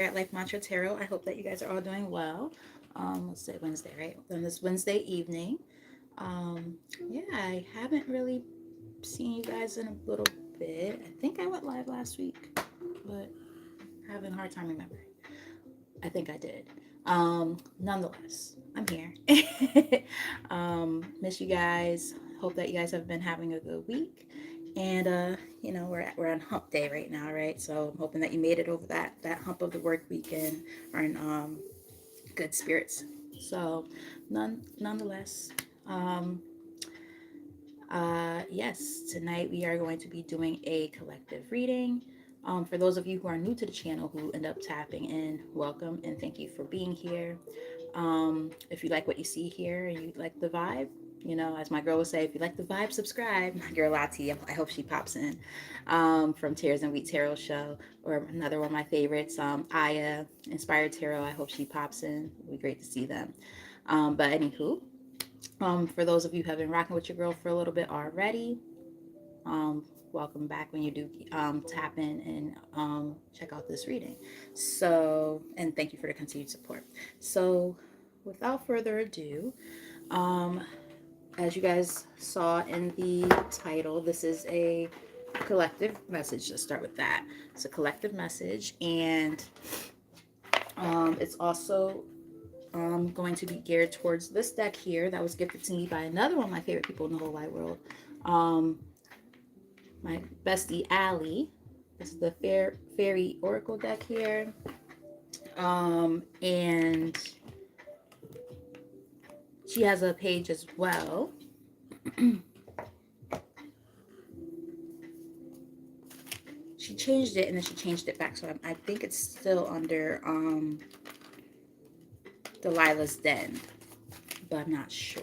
at Life Mantra Tarot. I hope that you guys are all doing well. Let's say Wednesday, right? On this Wednesday evening. Yeah, I haven't really seen you guys in a little bit. I think I went live last week, but I'm having a hard time remembering. I think I did. Nonetheless, I'm here. Miss you guys. Hope that you guys have been having a good week. And we're on hump day right now, right? So I'm hoping that you made it over that hump of the work weekend, are in good spirits. So nonetheless, um, yes, tonight we are going to be doing a collective reading. For those of you who are new to the channel who end up tapping in, welcome and thank you for being here. If you like what you see here and you like the vibe, as my girl would say, if you like the vibe, subscribe. My girl Lati, I hope she pops in from Tears and Wheat Tarot Show, or another one of my favorites, Aya Inspired Tarot. I hope she pops in. It'd be great to see them. But anywho, for those of you who have been rocking with your girl for a little bit already, welcome back when you do tap in and check out this reading. So, and thank you for the continued support. So, without further ado, um, as you guys saw in the title, this is a collective message. Let's start with that. It's a collective message, and it's also going to be geared towards this deck here that was gifted to me by another one of my favorite people in the whole wide world. My bestie Allie. This is the Fairy Oracle deck here. And she has a page as well. She changed it and then she changed it back. So I think it's still under Delilah's Den, but I'm not sure.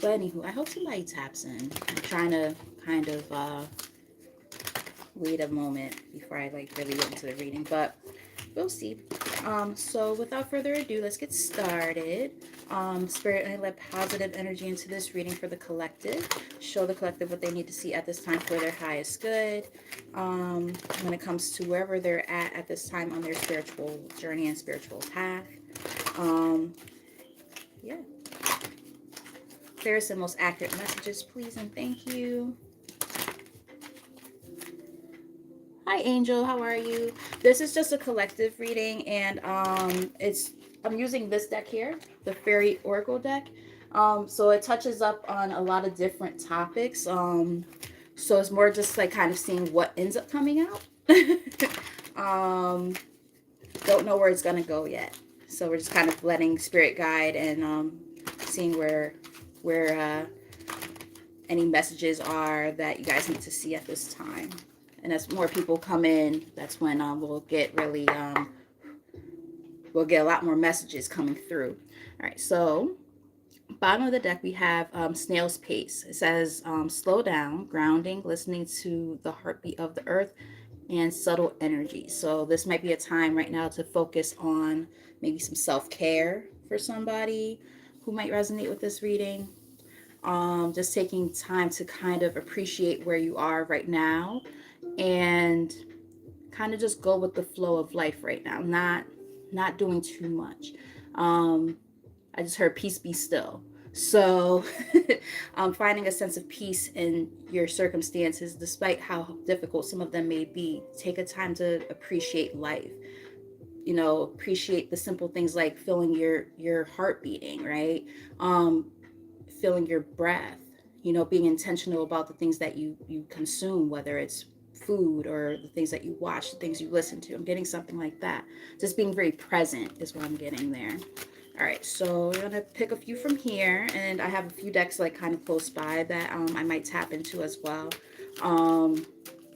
But anywho, I hope somebody taps in. I'm trying to kind of wait a moment before I really get into the reading, but we'll see. So without further ado, let's get started. Spirit, and let positive energy into this reading for the collective. Show the collective what they need to see at this time for their highest good. When it comes to wherever they're at this time on their spiritual journey and spiritual path. Yeah. Clearest and most accurate messages, please and thank you. Hi Angel, how are you? This is just a collective reading, and I'm using this deck here, the Fairy Oracle deck. So it touches up on a lot of different topics. So it's more just kind of seeing what ends up coming out. Don't know where it's gonna go yet. So we're just kind of letting spirit guide and seeing where any messages are that you guys need to see at this time. And as more people come in, that's when we'll get really, we'll get a lot more messages coming through. All right, so bottom of the deck, we have Snail's Pace. It says, slow down, grounding, listening to the heartbeat of the earth, and subtle energy. So this might be a time right now to focus on maybe some self-care for somebody who might resonate with this reading. Just taking time to kind of appreciate where you are right now and kind of just go with the flow of life right now, not doing too much. I just heard peace be still. So finding a sense of peace in your circumstances, despite how difficult some of them may be. Take a time to appreciate life. Appreciate the simple things like feeling your heart beating, right? Feeling your breath, being intentional about the things that you consume, whether it's food or the things that you watch, the things you listen to. I'm getting something like that. Just being very present is what I'm getting there. All right, so we're gonna pick a few from here, and I have a few decks kind of close by that I might tap into as well.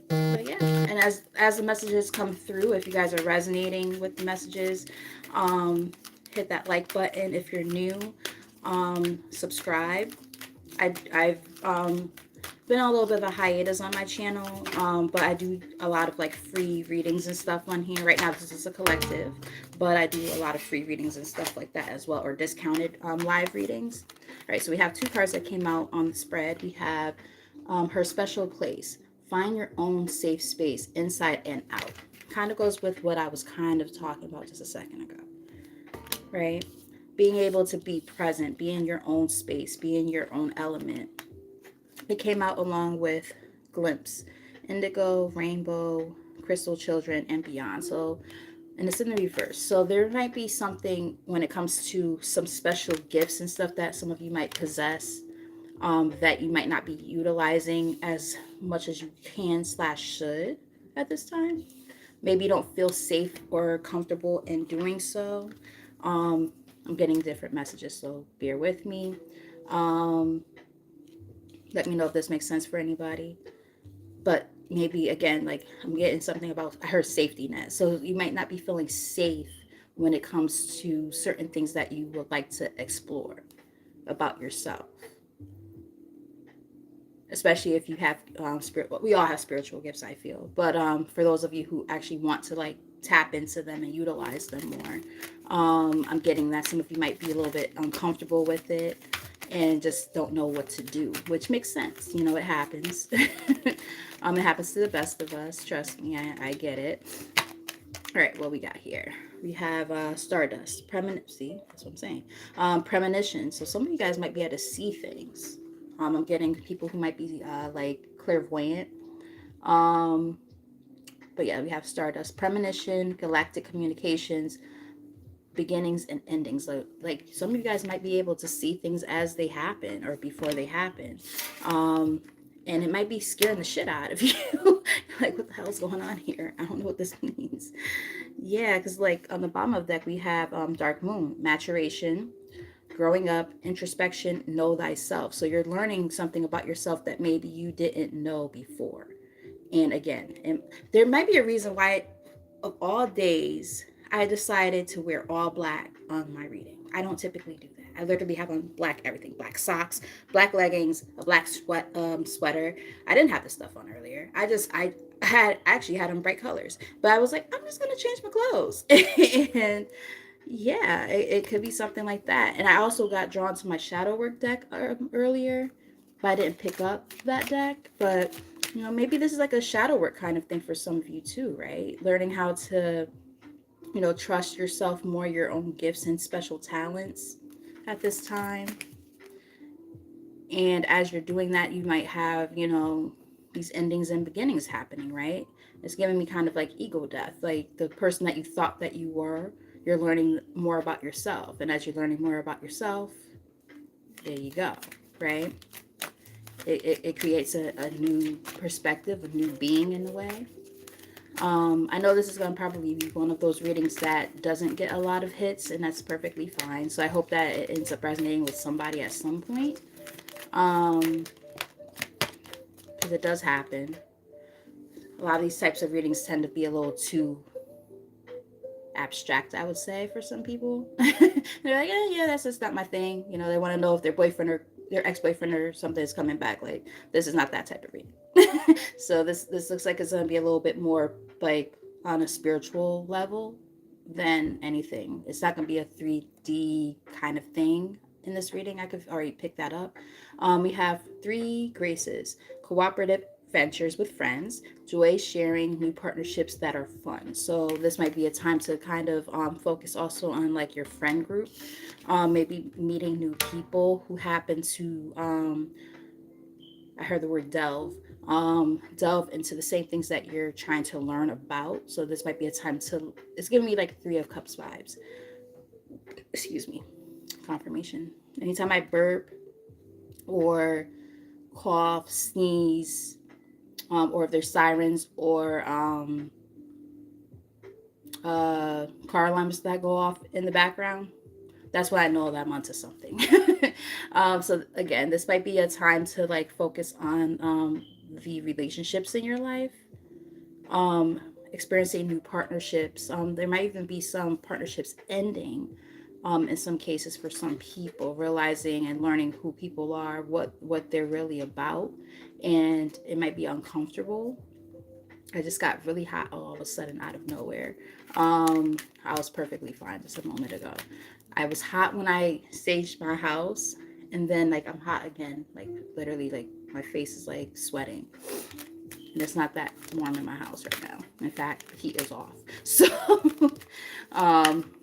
But yeah, and as the messages come through, if you guys are resonating with the messages, hit that like button. If you're new, subscribe. I've been on a little bit of a hiatus on my channel, but I do a lot of free readings and stuff on here. Right now this is a collective, but I do a lot of free readings and stuff like that as well, or discounted live readings. All right, so we have two cards that came out on the spread. We have Her Special Place. Find your own safe space inside and out. kind of goes with what I was kind of talking about just a second ago, right? Being able to be present, be in your own space, be in your own element. It came out along with glimpse, indigo, rainbow, crystal children, and beyond. So, and it's in the reverse. So there might be something when it comes to some special gifts and stuff that some of you might possess, that you might not be utilizing as much as you can slash should at this time. Maybe you don't feel safe or comfortable in doing so. I'm getting different messages, so bear with me. Um, Let me know if this makes sense for anybody. But maybe again, like I'm getting something about, I heard safety net. So you might not be feeling safe when it comes to certain things that you would like to explore about yourself, especially if you have spirit. Well, we all have spiritual gifts, I feel, but for those of you who actually want to like tap into them and utilize them more, I'm getting that some of you might be a little bit uncomfortable with it and just don't know what to do, which makes sense. You know, it happens. It happens to the best of us. Trust me, I get it. All right, what we got here? We have stardust, see, that's what I'm saying. Premonition. So some of you guys might be able to see things. I'm getting people who might be like clairvoyant. Um, but yeah, we have stardust, premonition, galactic communications, beginnings and endings. Like some of you guys might be able to see things as they happen or before they happen. And it might be scaring the shit out of you. Like, what the hell's going on here? I don't know what this means. Yeah, because like on the bottom of the deck, we have dark moon, maturation, growing up, introspection, know thyself. So you're learning something about yourself that maybe you didn't know before. And again, and there might be a reason why, of all days, I decided to wear all black on my reading. I don't typically do that. I literally have on black everything: black socks, black leggings, a black sweater. I didn't have this stuff on earlier. I had actually had on bright colors, but I was like, I'm just gonna change my clothes. And yeah, it could be something like that. And I also got drawn to my shadow work deck earlier, but I didn't pick up that deck. But you know, maybe this is like a shadow work kind of thing for some of you too, right? Learning how to, you know, trust yourself more, your own gifts and special talents at this time. And as you're doing that, you might have, you know, these endings and beginnings happening, right? It's giving me kind of like ego death, like the person that you thought that you were, you're learning more about yourself. And as you're learning more about yourself, there you go, right? It creates a new perspective, a new being in a way. I know this is going to probably be one of those readings that doesn't get a lot of hits, and that's perfectly fine. So I hope that it ends up resonating with somebody at some point. Because it does happen. A lot of these types of readings tend to be a little too abstract, I would say, for some people. They're like, yeah, that's just not my thing. You know, they want to know if their boyfriend or their ex-boyfriend or something is coming back. Like, this is not that type of reading. So this looks like it's going to be a little bit more like on a spiritual level than anything. It's not going to be a 3D kind of thing in this reading. I could already pick that up. We have 3 graces: cooperative ventures with friends, joy sharing, new partnerships that are fun. So this might be a time to kind of focus also on like your friend group, maybe meeting new people who happen to I heard the word delve into the same things that you're trying to learn about. So this might be a time to, it's giving me like 3 of Cups vibes. Excuse me. Confirmation. Anytime I burp or cough, sneeze, or if there's sirens or car alarms that go off in the background, that's when I know that I'm onto something. So again, this might be a time to like focus on the relationships in your life, experiencing new partnerships. There might even be some partnerships ending. In some cases, for some people, realizing and learning who people are, what they're really about, and it might be uncomfortable. I just got really hot all of a sudden out of nowhere. I was perfectly fine just a moment ago. I was hot when I staged my house, and then like I'm hot again, like literally like my face is like sweating. And it's not that warm in my house right now. In fact, the heat is off. So,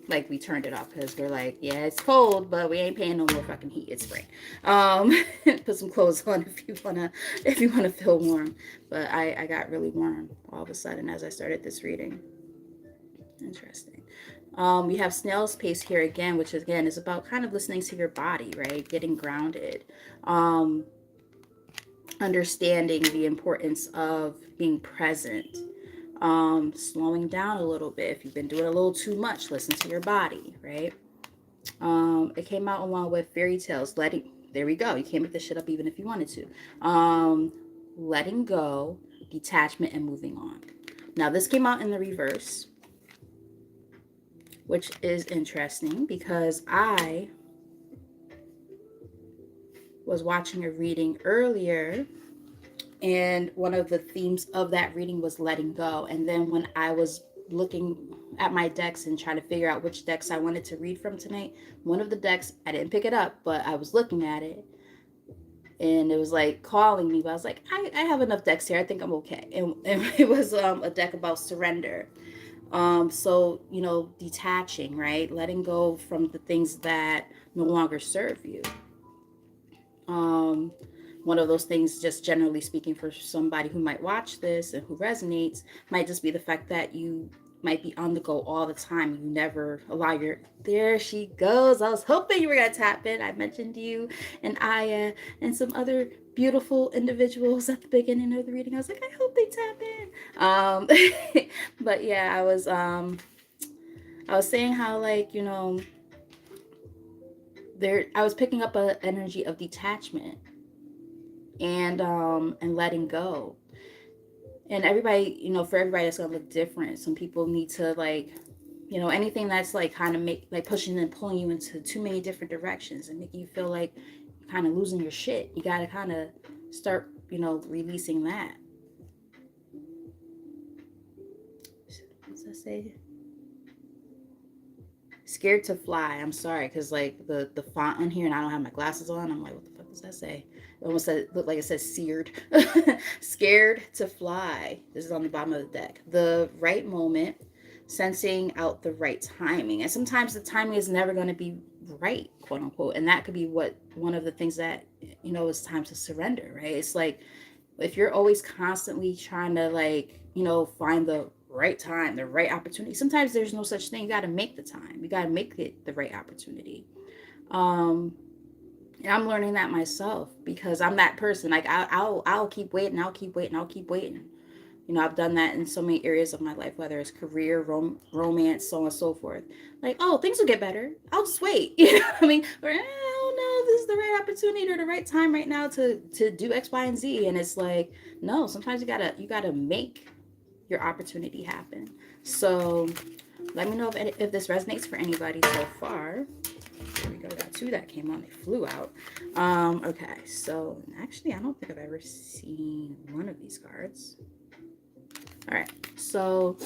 like we turned it off because we're like, yeah, it's cold, but we ain't paying no more fucking heat. It's spring. Put some clothes on if you wanna feel warm. But I got really warm all of a sudden as I started this reading. Interesting. We have snail's pace here again, which again is about kind of listening to your body, right? Getting grounded. Um, Understanding the importance of being present, slowing down a little bit. If you've been doing a little too much, listen to your body, right? It came out along with fairy tales, letting, there we go. You can't make this shit up even if you wanted to. Letting go, detachment, and moving on. Now, this came out in the reverse, which is interesting because I was watching a reading earlier, and one of the themes of that reading was letting go. And then when I was looking at my decks and trying to figure out which decks I wanted to read from tonight, one of the decks, I didn't pick it up, but I was looking at it and it was like calling me. But I was like, I have enough decks here. I think I'm okay. And it was a deck about surrender. So, detaching, right? Letting go from the things that no longer serve you. Um, One of those things, just generally speaking, for somebody who might watch this and who resonates, might just be the fact that you might be on the go all the time. You never allow your, there she goes. I was hoping you were going to tap in. I mentioned you and Aya and some other beautiful individuals at the beginning of the reading. I was like, I hope they tap in. But yeah, I was saying how, like, there, I was picking up an energy of detachment and letting go. And everybody, for everybody it's gonna look different. Some people need to, like, anything that's like kind of make, like, pushing and pulling you into too many different directions and making you feel like you're kind of losing your shit. You gotta kind of start, releasing that. What's that say? Scared to fly. I'm sorry, because like the font on here, and I don't have my glasses on. I'm like, what the fuck does that say? It almost looked like it says seared. Scared to fly. This is on the bottom of the deck. The right moment, sensing out the right timing. And sometimes the timing is never going to be right, quote unquote. And that could be one of the things that, is time to surrender, right? It's like, if you're always constantly trying to, like, find the right time, the right opportunity, sometimes there's no such thing. You got to make the time. You got to make it the right opportunity. And I'm learning that myself because I'm that person. Like, I'll keep waiting. I'll keep waiting. I'll keep waiting. I've done that in so many areas of my life, whether it's career, romance, so on and so forth. Like, oh, things will get better. I'll just wait. You know what I mean? Or, oh no, this is the right opportunity or the right time right now to do X, Y, and Z. And it's like, no, sometimes you gotta make your opportunity happen. So let me know if this resonates for anybody so far. There we go. We got two that came on. They flew out. Okay, so actually, I don't think I've ever seen one of these cards. All right, so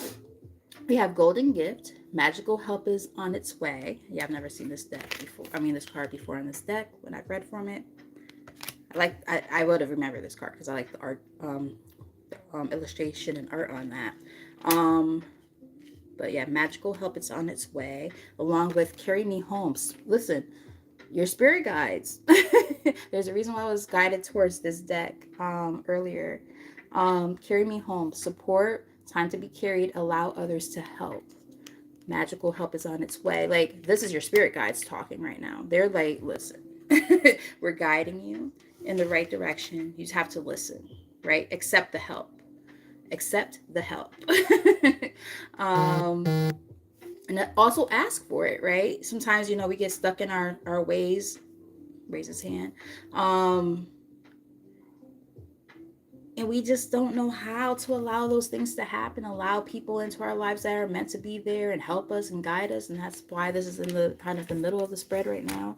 we have Golden Gift. Magical help is on its way. Yeah, I've never seen this deck before. I mean, this card before in this deck when I've read from it. I would have remembered this card because I like the art, illustration and art on that. But yeah, magical help is on its way, along with Carry Me Home. Listen, your spirit guides. There's a reason why I was guided towards this deck earlier. Carry Me Home. Support, time to be carried, allow others to help. Magical help is on its way. Like, this is your spirit guides talking right now. They're like, listen, we're guiding you in the right direction. You just have to listen, right? Accept the help. Accept the help. And also ask for it, right? Sometimes, we get stuck in our ways. Raise his hand. And we just don't know how to allow those things to happen, allow people into our lives that are meant to be there and help us and guide us. And that's why this is in the kind of the middle of the spread right now.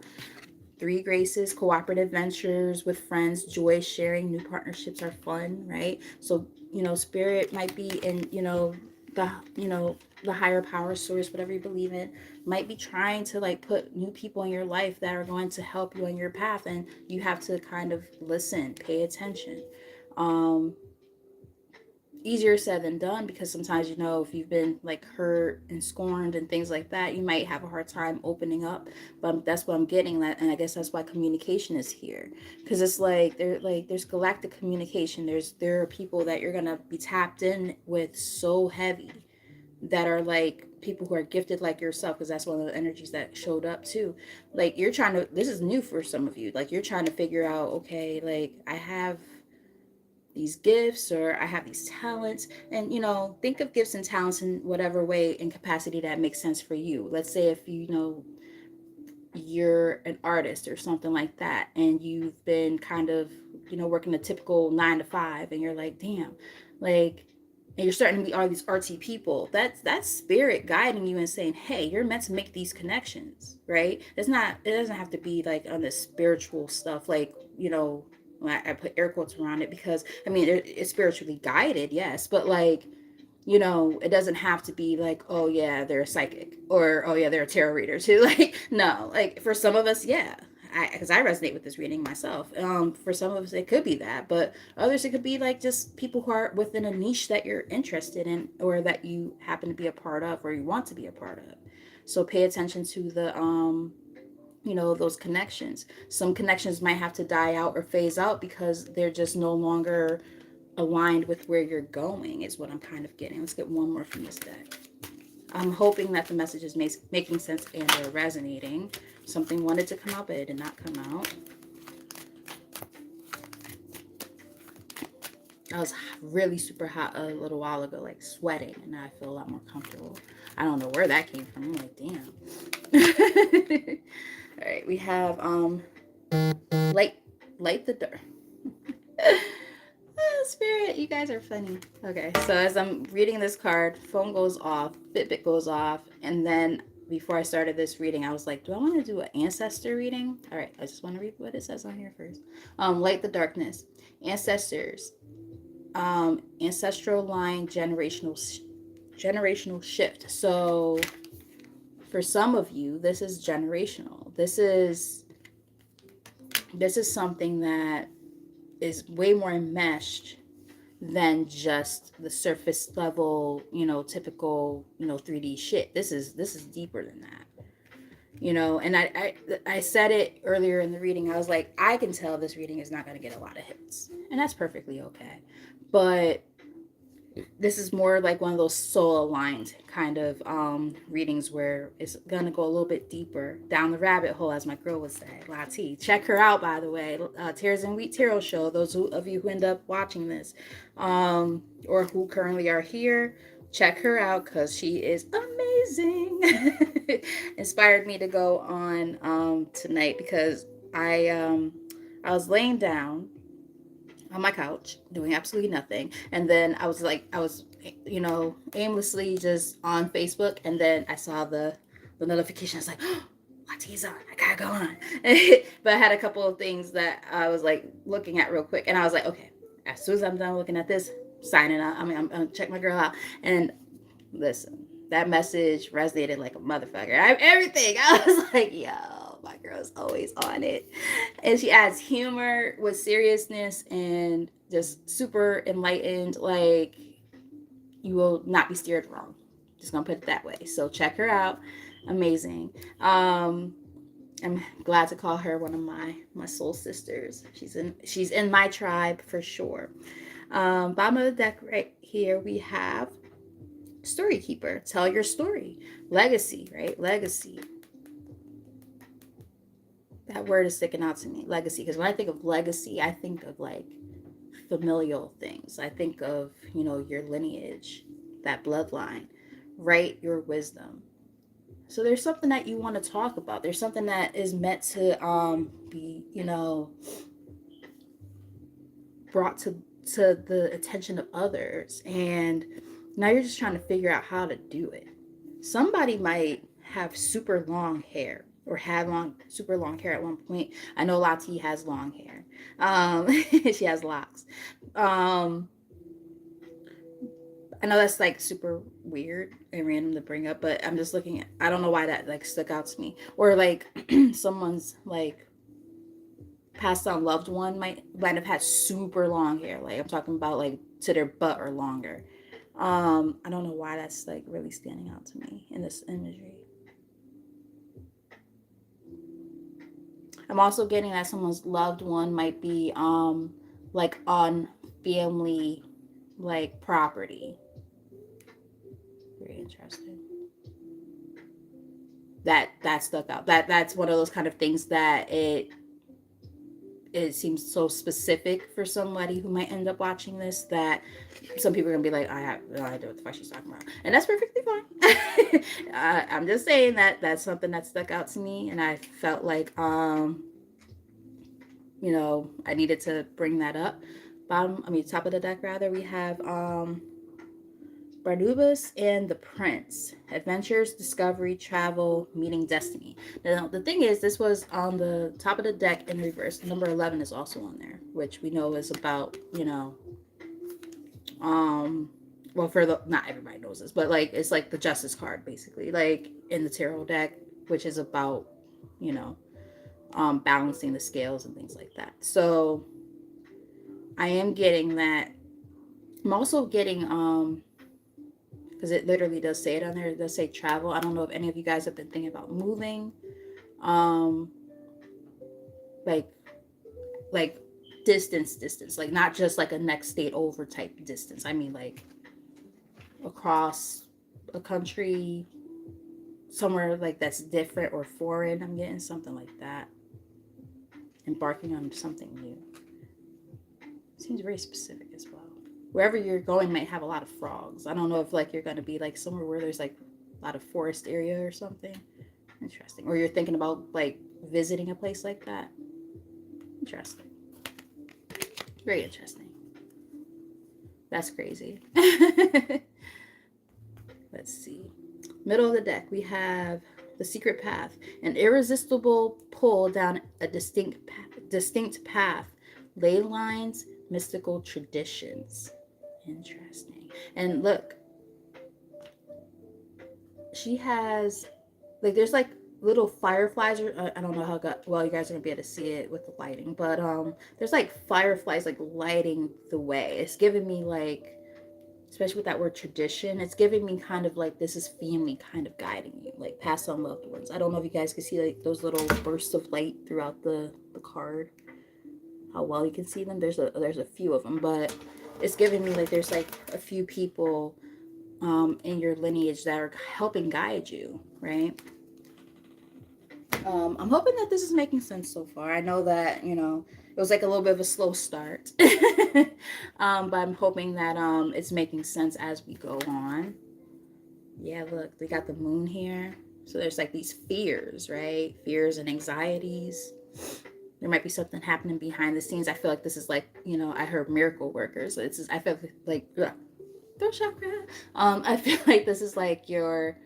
3 graces, cooperative ventures with friends, joy sharing, new partnerships are fun, right? So, spirit might be in, the higher power source, whatever you believe in, might be trying to, like, put new people in your life that are going to help you on your path. And you have to kind of listen, pay attention. easier said than done, because sometimes, you know, if you've been like hurt and scorned and things like that, you might have a hard time opening up. But that's what I'm getting at, and I guess that's why communication is here, because it's like there's galactic communication. There are people that you're gonna be tapped in with so heavy, that are like people who are gifted like yourself, because that's one of the energies that showed up too. Like, you're trying to, this is new for some of you, like you're trying to figure out, okay, like I have these gifts, or I have these talents. And, you know, think of gifts and talents in whatever way and capacity that makes sense for you. Let's say if you know you're an artist or something like that, and you've been kind of, you know, working a typical 9 to 5, and you're like, damn, like, and you're starting to meet all these artsy people. That's spirit guiding you and saying, hey, you're meant to make these connections, right? It's not, it doesn't have to be like on the spiritual stuff, like, you know, I put air quotes around it, because I mean, it's spiritually guided, yes, but like, you know, it doesn't have to be like, oh yeah, they're a psychic, or oh yeah, they're a tarot reader too. Like, no, like for some of us, yeah, because I resonate with this reading myself. For some of us, it could be that, but others, it could be like just people who are within a niche that you're interested in, or that you happen to be a part of, or you want to be a part of. So pay attention to the you know, those connections. Some connections might have to die out or phase out because they're just no longer aligned with where you're going, is what I'm kind of getting. Let's get one more from this deck. I'm hoping that the message is making sense and they're resonating. Something wanted to come out, but it did not come out. I was really super hot a little while ago, like sweating, and now I feel a lot more comfortable. I don't know where that came from. I'm like, damn. All right, we have light the door. Spirit, you guys are funny. Okay, so as I'm reading this card, phone goes off, Fitbit goes off, and then before I started this reading, I was like, do I want to do an ancestor reading? All right, I just want to read what it says on here first. Light the darkness. Ancestors. Ancestral line, generational shift. So for some of you, this is generational. This is something that is way more enmeshed than just the surface level, you know, typical, you know, 3D shit. This is deeper than that. You know, and I said it earlier in the reading. I was like, I can tell this reading is not going to get a lot of hits, and that's perfectly okay. But this is more like one of those soul aligned kind of readings, where it's gonna go a little bit deeper down the rabbit hole, as my girl would say. Lati, check her out, by the way. Tears and Wheat Tarot Show. Those of you who end up watching this, or who currently are here, check her out, because she is amazing. Inspired me to go on tonight, because I was laying down on my couch doing absolutely nothing, and then I was like, I was, you know, aimlessly just on Facebook, and then I saw the notification. I was like, oh, Lati's on, I gotta go on. But I had a couple of things that I was like looking at real quick, and I was like, okay, as soon as I'm done looking at this, signing out. I mean, I'm gonna check my girl out. And listen, that message resonated like a motherfucker. Everything, I was like, yo, my girl's always on it. And she adds humor with seriousness, and just super enlightened. Like, you will not be steered wrong. Just gonna put it that way. So check her out. Amazing. I'm glad to call her one of my soul sisters. She's in my tribe for sure. Bottom of the deck right here, we have Story Keeper. Tell your story. Legacy, right? Legacy. That word is sticking out to me. Legacy. Because when I think of legacy, I think of like familial things. I think of, you know, your lineage, that bloodline, right? Your wisdom. So there's something that you want to talk about. There's something that is meant to be, you know, brought to the attention of others, and now you're just trying to figure out how to do it. Somebody might have super long hair, or had super long hair at one point. I know Lati has long hair. She has locks. I know that's like super weird and random to bring up, but I'm just looking at, I don't know why that like stuck out to me. Or like someone's like passed on loved one might have had super long hair. Like, I'm talking about like to their butt or longer. I don't know why that's like really standing out to me in this imagery. I'm also getting that someone's loved one might be like on family like property. Very interesting. That stuck out. That's one of those kind of things that it seems so specific for somebody who might end up watching this that some people are gonna be like, I have no idea what the fuck she's talking about, and that's perfectly fine. I'm just saying that that's something that stuck out to me, and I felt like I needed to bring that up. Top of the deck rather, we have Barnabas and the Prince. Adventures, discovery, travel, meeting destiny. Now, the thing is, this was on the top of the deck in reverse. Number 11 is also on there, which we know is about, well, for the, not everybody knows this, but like, it's like the justice card, basically, like in the tarot deck, which is about, you know, balancing the scales and things like that. So I am getting that. I'm also getting, because it literally does say it on there. It does say travel. I don't know if any of you guys have been thinking about moving, um, like like distance, like not just like a next state over type distance. I mean like across a country, somewhere like that's different or foreign. I'm getting something like that. Embarking on something new. Seems very specific as well. Wherever you're going might have a lot of frogs. I don't know if like you're gonna be like somewhere where there's like a lot of forest area or something. Interesting. Or you're thinking about like visiting a place like that. Interesting. Very interesting. That's crazy. Let's see. Middle of the deck, we have the secret path, an irresistible pull down a distinct path, ley lines, mystical traditions. Interesting. And look, she has like there's like little fireflies, or I don't know how well you guys are gonna be able to see it with the lighting, but there's like fireflies like lighting the way. It's giving me like, especially with that word tradition, it's giving me kind of like this is family kind of guiding you, like past on loved ones. I don't know if you guys can see like those little bursts of light throughout the card, how well you can see them. There's a few of them, but it's giving me like there's like a few people in your lineage that are helping guide you, right? I'm hoping that this is making sense so far. I know that, it was like a little bit of a slow start. But I'm hoping that it's making sense as we go on. Yeah, look, they got the moon here. So there's like these fears, right? Fears and anxieties. There might be something happening behind the scenes. I feel like this is like, I heard miracle workers. I feel like, throat chakra. I feel like this is like your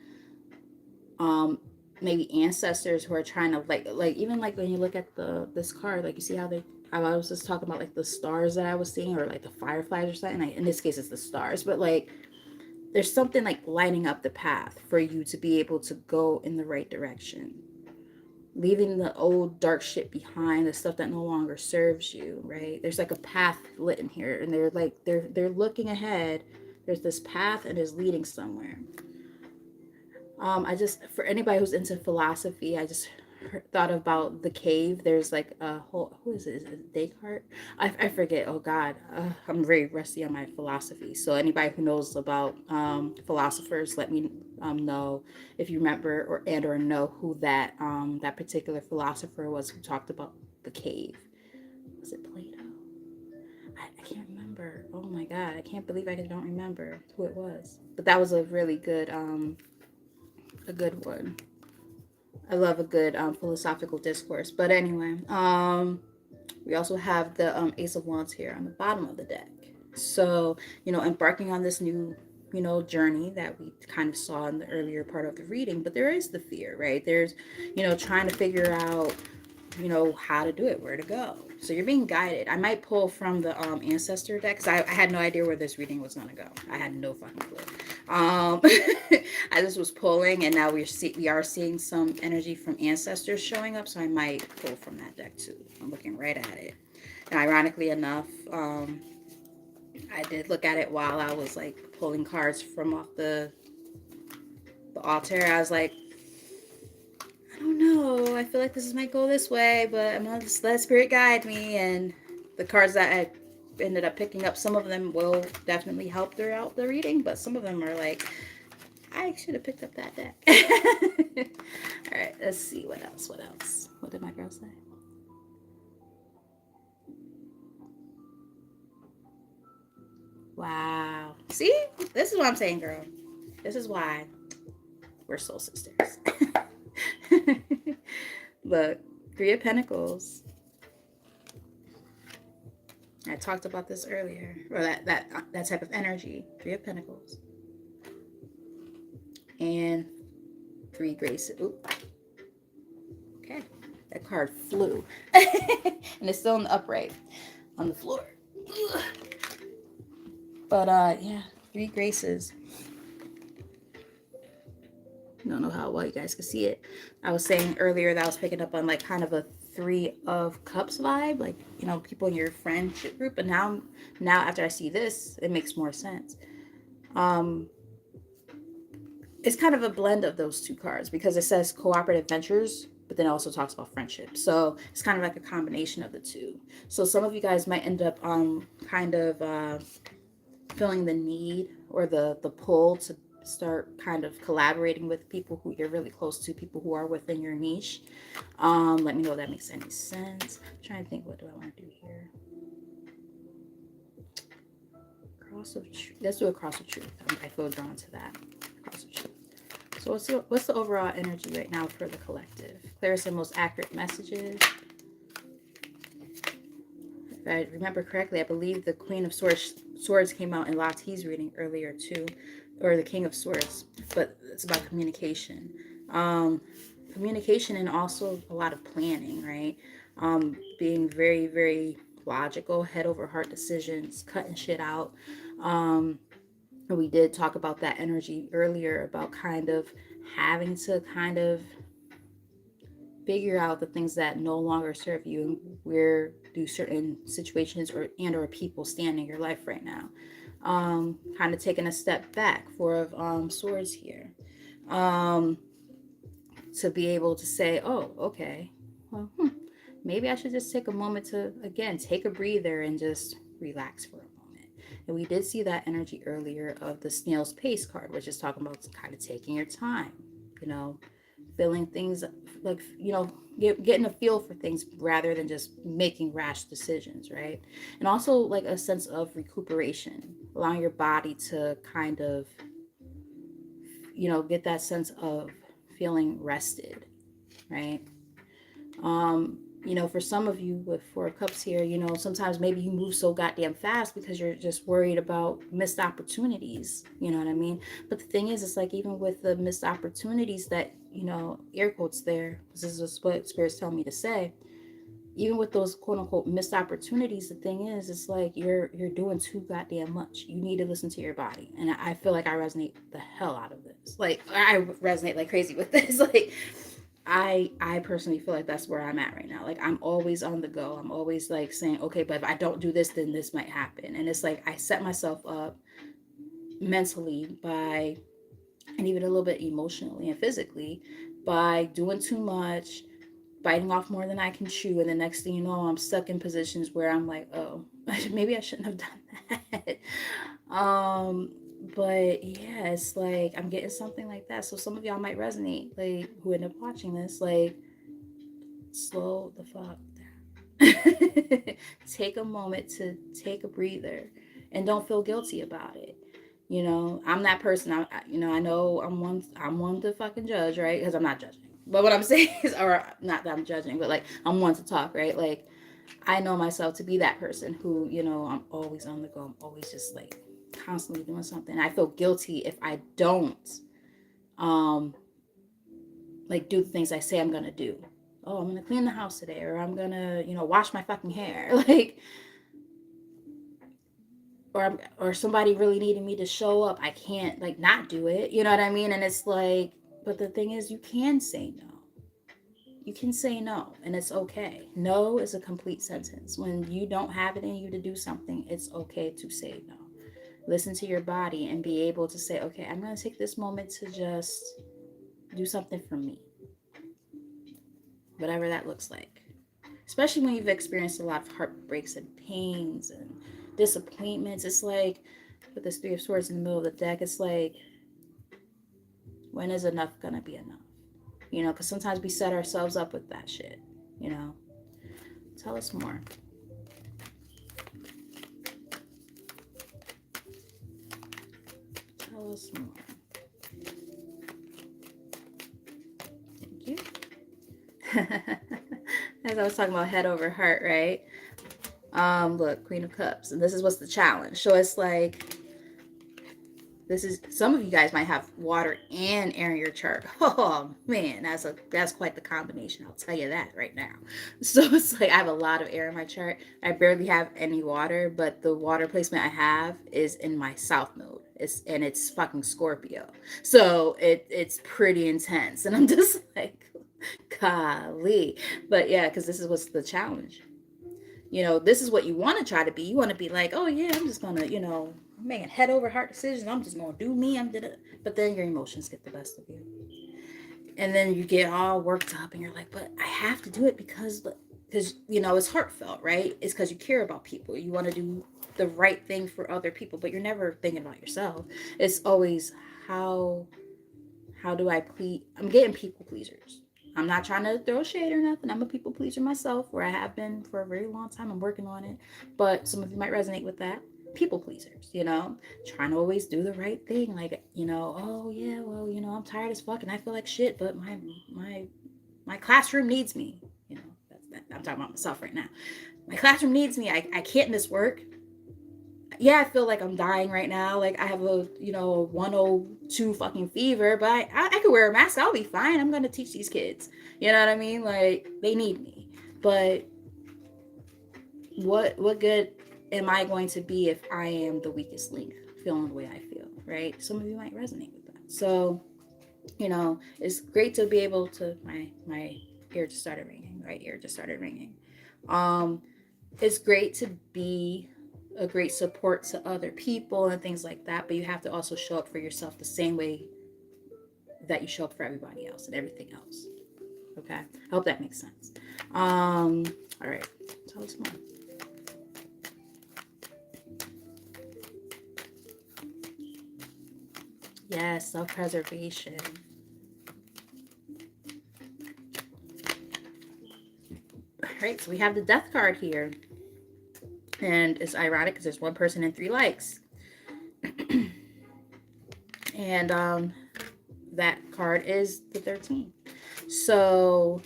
maybe ancestors who are trying to like even like when you look at this card, like you see how I was just talking about like the stars that I was seeing, or like the fireflies or something. Like in this case it's the stars, but like there's something like lining up the path for you to be able to go in the right direction, leaving the old dark shit behind, the stuff that no longer serves you, right? There's like a path lit in here, and they're like they're looking ahead. There's this path and is leading somewhere. I just, for anybody who's into philosophy, I just thought about the cave. There's like a whole, who is it? Is it Descartes? I forget. Oh God, I'm very rusty on my philosophy. So anybody who knows about philosophers, let me know if you remember or know who that particular philosopher was who talked about the cave. Was it Plato? I can't remember. Oh my God, I can't believe I don't remember who it was. But that was a really good one. I love a good philosophical discourse. But anyway, we also have the Ace of Wands here on the bottom of the deck. So, embarking on this new, journey that we kind of saw in the earlier part of the reading, but there is the fear, right? There's, trying to figure out, how to do it, where to go. So you're being guided. I might pull from the ancestor deck because I had no idea where this reading was going to go. I had no fucking clue. I just was pulling, and now we are seeing some energy from ancestors showing up, so I might pull from that deck too. I'm looking right at it. And ironically enough, I did look at it while I was like pulling cards from off the altar. I was like, I don't know. I feel like this might go this way, but I'm gonna just let spirit guide me. And the cards that I ended up picking up, some of them will definitely help throughout the reading, but some of them are like, I should have picked up that deck. All right, let's see what else. What else? What did my girl say? Wow. See, this is what I'm saying, girl. This is why we're soul sisters. Look, Three of Pentacles. I talked about this earlier, or that type of energy. Three of Pentacles and Three Graces. Oop. Okay, that card flew, and it's still in the upright on the floor. Ugh. But yeah, Three Graces. I don't know how well you guys can see it. I was saying earlier that I was picking up on like kind of a Three of Cups vibe, like, you know, people in your friendship group. But now after I see this, it makes more sense. It's kind of a blend of those two cards because it says cooperative ventures, but then it also talks about friendship. So it's kind of like a combination of the two. So some of you guys might end up kind of feeling the need or the pull to start kind of collaborating with people who you're really close to, people who are within your niche. Let me know if that makes any sense. I'm trying to think, what do I want to do here? Cross of truth. Let's do a cross of truth. I feel drawn to that. Cross of truth. So what's the overall energy right now for the collective? Clearest and most accurate messages. If I remember correctly, I believe the Queen of Swords came out in Lati's reading earlier too, or the King of Swords, but it's about communication. Communication and also a lot of planning, right? Being very, very logical, head over heart decisions, cutting shit out. We did talk about that energy earlier about kind of having to kind of figure out the things that no longer serve you and where do certain situations or people stand in your life right now. Kind of taking a step back. Four of Swords here. To be able to say, oh, okay, well, maybe I should just take a moment to, again, take a breather and just relax for a moment. And we did see that energy earlier of the Snail's Pace card, which is talking about kind of taking your time, you know, feeling things like, you know, getting a feel for things rather than just making rash decisions, right? And also like a sense of recuperation, allowing your body to kind of, you know, get that sense of feeling rested, right? You know, for some of you with Four of Cups here, you know, sometimes maybe you move so goddamn fast because you're just worried about missed opportunities. You know what I mean? But the thing is, it's like even with the missed opportunities that, you know, air quotes there, because this is what Spirit's telling me to say. Even with those quote unquote missed opportunities, the thing is, it's like you're doing too goddamn much. You need to listen to your body, and I feel like I resonate the hell out of this. Like I resonate like crazy with this. Like I personally feel like that's where I'm at right now. Like I'm always on the go. I'm always like saying, okay, but if I don't do this, then this might happen. And it's like I set myself up mentally by, and even a little bit emotionally and physically, by doing too much, biting off more than I can chew, and the next thing you know, I'm stuck in positions where I'm like, oh, maybe I shouldn't have done that. But yeah, it's like I'm getting something like that. So some of y'all might resonate, like who end up watching this, like slow the fuck down. Take a moment to take a breather, and don't feel guilty about it. You know, I'm that person. You know, I know I'm one to fucking judge, right? Because I'm not judging. But what I'm saying is, or not that I'm judging, but like I'm one to talk, right? Like I know myself to be that person who, you know, I'm always on the go. I'm always just like constantly doing something. I feel guilty if I don't um like do the things I say I'm gonna do. Oh, I'm gonna clean the house today, or I'm gonna, you know, wash my fucking hair. Like or somebody really needing me to show up. I can't like not do it. You know what I mean? And it's like, but the thing is you can say no. You can say no, and it's okay. No is a complete sentence. When you don't have it in you to do something, it's okay to say no. Listen to your body and be able to say, okay, I'm going to take this moment to just do something for me, whatever that looks like. Especially when you've experienced a lot of heartbreaks and pains and disappointments. It's like, with this Three of Swords in the middle of the deck, it's like, when is enough going to be enough? You know, because sometimes we set ourselves up with that shit, you know. Tell us more. Tell us more. Thank you. As I was talking about head over heart, right? Look, Queen of Cups, and this is what's the challenge. So it's like, this is, some of you guys might have water and air in your chart. Oh man, that's quite the combination. I'll tell you that right now. So it's like I have a lot of air in my chart. I barely have any water, but the water placement I have is in my south node. It's fucking Scorpio. So it's pretty intense. And I'm just like, golly. But yeah, because this is what's the challenge. You know, this is what you want to try to be. You want to be like, oh yeah, I'm just gonna, you know, I'm making head over heart decisions. I'm just gonna do me. But then your emotions get the best of you, and then you get all worked up, and you're like, but I have to do it because you know it's heartfelt, right? It's because you care about people. You want to do the right thing for other people, but you're never thinking about yourself. It's always how how do I please? I'm getting people pleasers. I'm not trying to throw shade or nothing. I'm a people pleaser myself, where I have been for a very long time. I'm working on it. But some of you might resonate with that. People pleasers, you know, trying to always do the right thing. Like, you know, oh yeah, well, you know, I'm tired as fuck and I feel like shit, but my classroom needs me. You know, I'm talking about myself right now. My classroom needs me. I can't miss work. Yeah, I feel like I'm dying right now. Like I have a, you know, 102 fucking fever, but I could wear a mask. I'll be fine. I'm going to teach these kids. You know what I mean? Like they need me. But what good am I going to be if I am the weakest link feeling the way I feel, right? Some of you might resonate with that. So, you know, it's great to be able to my ear just started ringing, right ear just started ringing. Um it's great to be a great support to other people and things like that, but you have to also show up for yourself the same way that you show up for everybody else and everything else. Okay, I hope that makes sense. All right, tell us more. Yes, self-preservation. All right, so we have the death card here, and it's ironic because there's one person and three likes. And that card is the 13. So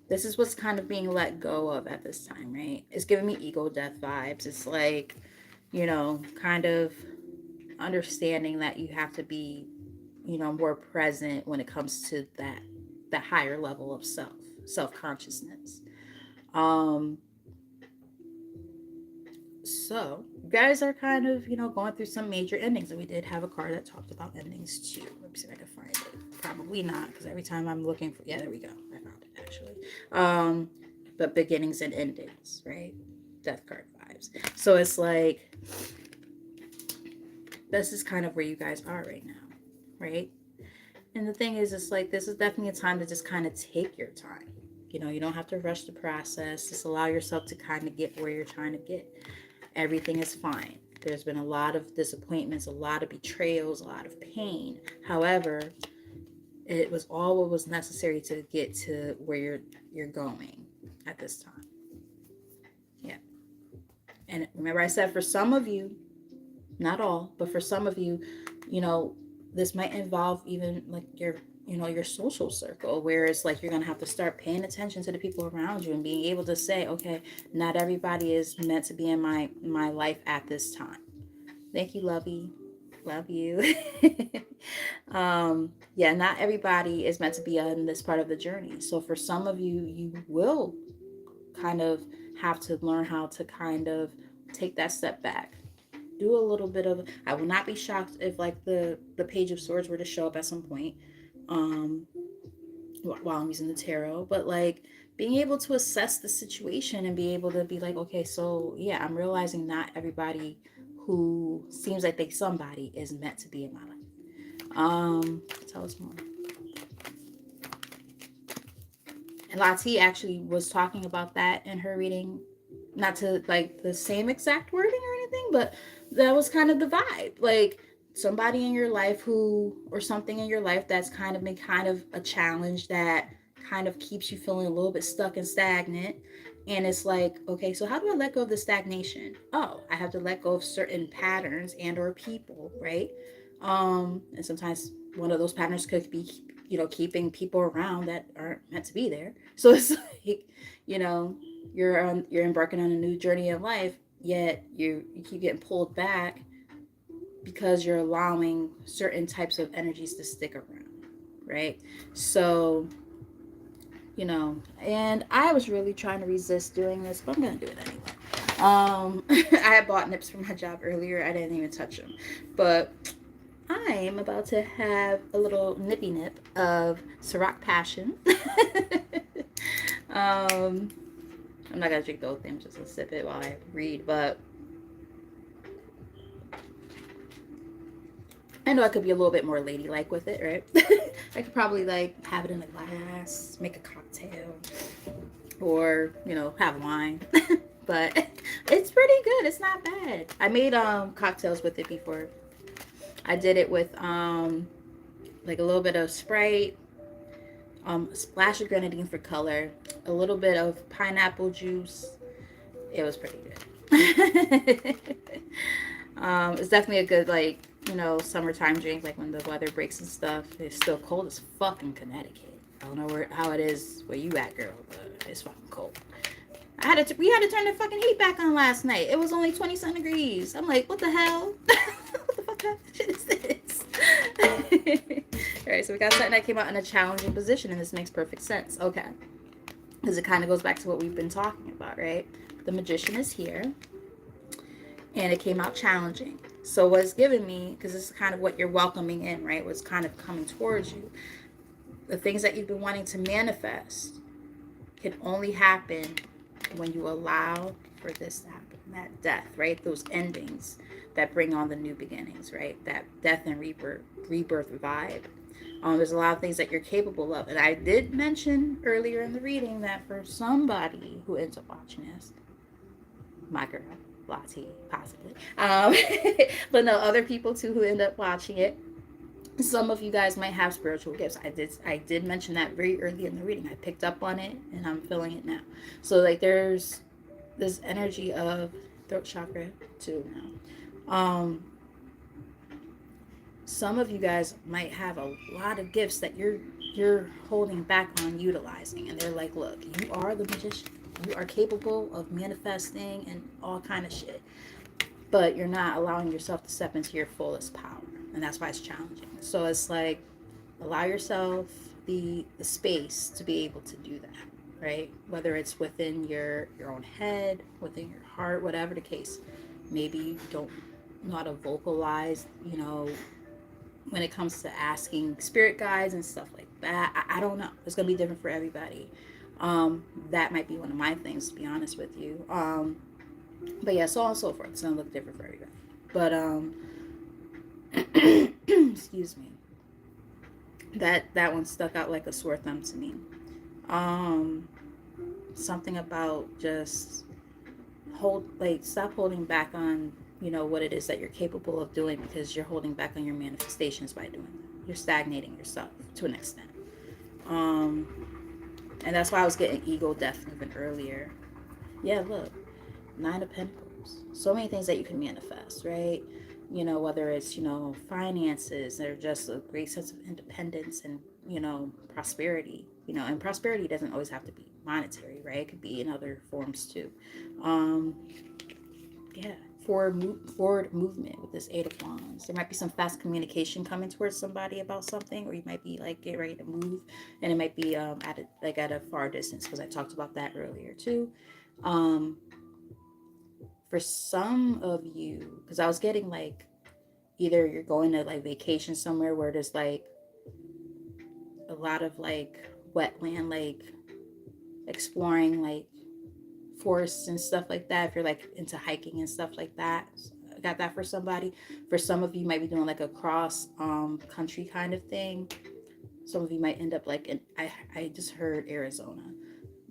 this is what's kind of being let go of at this time, right? It's giving me ego death vibes. It's like, you know, kind of understanding that you have to be, you know, more present when it comes to that higher level of self-consciousness. Um so you guys are kind of, you know, going through some major endings, and we did have a card that talked about endings too. Let me see if I can find it. Probably not, because every time I'm looking for, yeah, there we go, I found it actually. But beginnings and endings, right? Death card vibes. So it's like, this is kind of where you guys are right now, right? And the thing is, it's like, this is definitely a time to just kind of take your time. You know, you don't have to rush the process. Just allow yourself to kind of get where you're trying to get. Everything is fine. There's been a lot of disappointments, a lot of betrayals, a lot of pain. However, it was all what was necessary to get to where you're going at this time. Yeah. And remember I said, for some of you, not all, but for some of you, you know, this might involve even like your, you know, your social circle, where it's like you're going to have to start paying attention to the people around you and being able to say, okay, not everybody is meant to be in my life at this time. Thank you, Lovey. Love you. Yeah, not everybody is meant to be on this part of the journey. So for some of you, you will kind of have to learn how to kind of take that step back. Do a little bit of, I will not be shocked if like the page of swords were to show up at some point. Um while I'm using the tarot, but like being able to assess the situation and be able to be like, okay, so yeah, I'm realizing not everybody who seems like they somebody is meant to be in my life. Tell us more. And Lati actually was talking about that in her reading, not to like the same exact wording or anything, but that was kind of the vibe. Like somebody in your life who, or something in your life that's kind of been kind of a challenge that kind of keeps you feeling a little bit stuck and stagnant. And it's like, okay, so how do I let go of the stagnation? Oh, I have to let go of certain patterns and or people, right? And sometimes one of those patterns could be, keeping people around that aren't meant to be there. So it's like, you know, you're embarking on a new journey of life, yet you keep getting pulled back because you're allowing certain types of energies to stick around, right? So, and I was really trying to resist doing this, but I'm gonna do it anyway. I had bought nips for my job earlier. I didn't even touch them, but I'm about to have a little nippy nip of Ciroc Passion. um, I'm not gonna drink the whole thing, just gonna sip it while I read. But I know I could be a little bit more ladylike with it, right? I could probably like have it in a glass, make a cocktail, or have wine. But it's pretty good. It's not bad. I made cocktails with it before. I did it with like a little bit of Sprite, a splash of grenadine for color, a little bit of pineapple juice. It was pretty good. It's definitely a good like summertime drink, like when the weather breaks and stuff. It's still cold as fuck in Connecticut. I don't know how it is where you at, girl, but it's fucking cold. We had to turn the fucking heat back on last night. It was only 20 degrees. I'm like, what the hell? What the fuck kind of shit is this? All right, so we got something that came out in a challenging position, and this makes perfect sense. Okay, because it kind of goes back to what we've been talking about, right? The magician is here, and it came out challenging. So what's giving me, because this is kind of what you're welcoming in, right? What's kind of coming towards you. The things that you've been wanting to manifest can only happen when you allow for this to happen. That death, right? Those endings that bring on the new beginnings, right? That death and rebirth vibe. There's a lot of things that you're capable of. And I did mention earlier in the reading that for somebody who ends up watching this, my girl, Lati, possibly. But no, other people too who end up watching it. Some of you guys might have spiritual gifts. I did mention that very early in the reading. I picked up on it and I'm feeling it now. So like there's this energy of throat chakra too now. Some of you guys might have a lot of gifts that you're holding back on utilizing, and they're like, look, you are the magician. You are capable of manifesting and all kind of shit, but you're not allowing yourself to step into your fullest power, and that's why it's challenging. So it's like allow yourself the space to be able to do that, right? Whether it's within your own head, within your heart, whatever the case. Maybe you don't know how to vocalize, when it comes to asking spirit guides and stuff like that. I don't know. It's gonna be different for everybody. That might be one of my things, to be honest with you. But yeah, so on and so forth. It's gonna look different for everybody. But excuse me. That one stuck out like a sore thumb to me. Um, Something about just stop holding back on what it is that you're capable of doing, because you're holding back on your manifestations by doing that. You're stagnating yourself to an extent. Um, and that's why I was getting ego death even earlier. Yeah, look, Nine of Pentacles. So many things that you can manifest, right? Whether it's, finances or just a great sense of independence and, prosperity. And prosperity doesn't always have to be monetary, right? It could be in other forms too. Um, yeah. Forward movement with this Eight of Wands. There might be some fast communication coming towards somebody about something, or you might be like get ready to move, and it might be at a far distance, because I talked about that earlier too. Um, for some of you, because I was getting like either you're going to like vacation somewhere where there's like a lot of like wetland, like exploring like forests and stuff like that. If you're like into hiking and stuff like that, I got that for somebody. For some of you, might be doing like a cross country kind of thing. Some of you might end up like in, I just heard Arizona.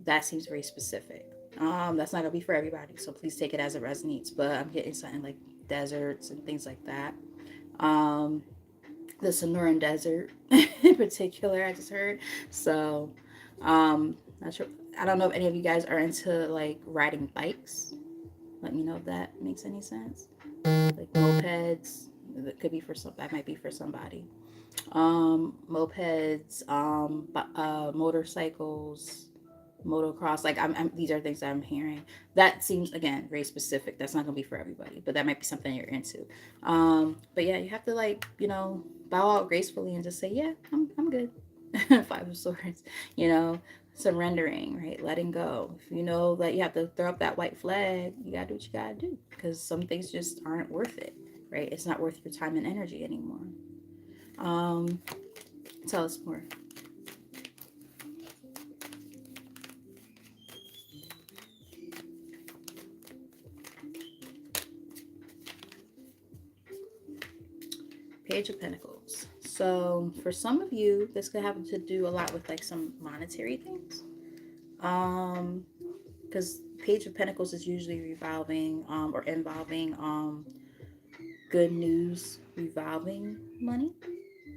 That seems very specific. That's not gonna be for everybody, so please take it as it resonates. But I'm getting something like deserts and things like that. Um, the Sonoran Desert in particular, I just heard. So, not sure. I don't know if any of you guys are into like riding bikes. Let me know if that makes any sense. Like mopeds, that could be for some. That might be for somebody. Mopeds, motorcycles, motocross. Like these are things that I'm hearing. That seems again very specific. That's not gonna be for everybody, but that might be something you're into. But yeah, you have to like bow out gracefully and just say, yeah, I'm good. Five of Swords. You know, surrendering, right? Letting go. If you know that you have to throw up that white flag, you gotta do what you gotta do because some things just aren't worth it, right? It's not worth your time and energy anymore. Um, Tell us more. Page of Pentacles. So for some of you, this could have to do a lot with like some monetary things. Because Page of Pentacles is usually revolving or involving good news revolving money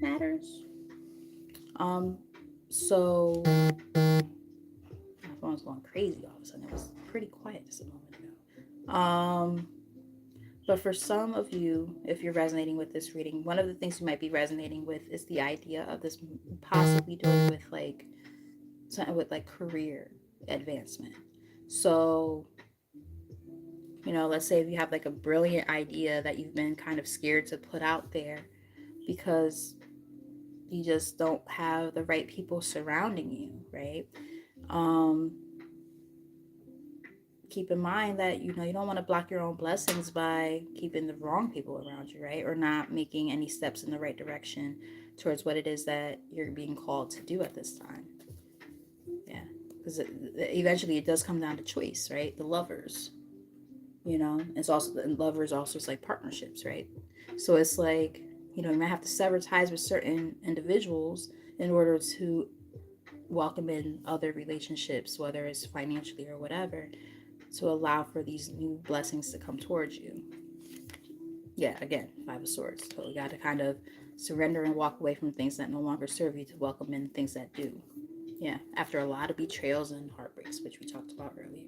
matters. Um, so my phone's going crazy all of a sudden. It was pretty quiet just a moment ago. But for some of you, if you're resonating with this reading, one of the things you might be resonating with is the idea of this possibly doing with like something with like career advancement. So, let's say if you have like a brilliant idea that you've been kind of scared to put out there because you just don't have the right people surrounding you, right? Um, Keep in mind that you don't want to block your own blessings by keeping the wrong people around you, right? Or not making any steps in the right direction towards what it is that you're being called to do at this time. Yeah, because eventually it does come down to choice, right? The lovers, it's also the lovers also it's like partnerships, right? So it's like you might have to sever ties with certain individuals in order to welcome in other relationships, whether it's financially or whatever, to allow for these new blessings to come towards you. Yeah, again, Five of Swords. So you got to kind of surrender and walk away from things that no longer serve you to welcome in things that do. Yeah, after a lot of betrayals and heartbreaks, which we talked about earlier.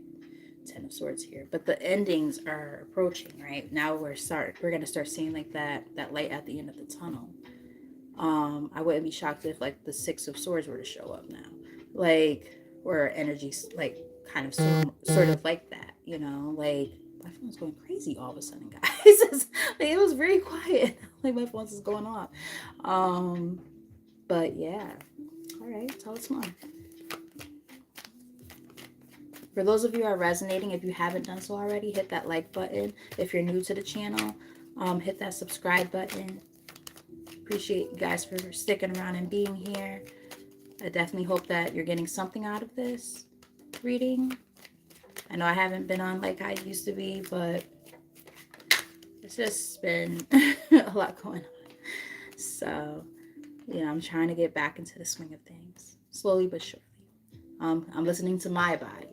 Ten of Swords here, but the endings are approaching. Right now, we're gonna start seeing like that light at the end of the tunnel. I wouldn't be shocked if like the Six of Swords were to show up now, like where energies like kind of sort of like that, like my phone's going crazy all of a sudden, guys. Like, it was very quiet. Like my phone's just going off. But yeah, all right, tell us more. For those of you who are resonating, if you haven't done so already, hit that like button. If you're new to the channel, hit that subscribe button. Appreciate you guys for sticking around and being here. I definitely hope that you're getting something out of this reading. I know I haven't been on like I used to be, but it's just been a lot going on. So, I'm trying to get back into the swing of things, slowly but surely. I'm listening to my body.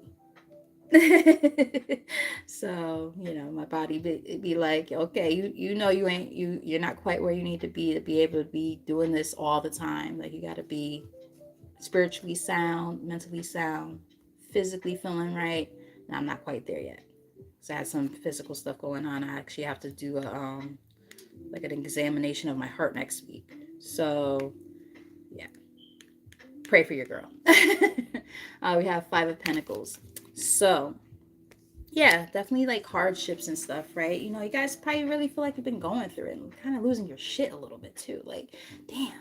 So my body be like, okay, you're not quite where you need to be able to be doing this all the time. Like, you got to be spiritually sound, mentally sound, physically feeling right. And I'm not quite there yet, so I had some physical stuff going on. I actually have to do a like an examination of my heart next week. So yeah, pray for your girl. We have Five of Pentacles. So yeah, definitely like hardships and stuff, right? You guys probably really feel like you've been going through it and kind of losing your shit a little bit too. Like, damn,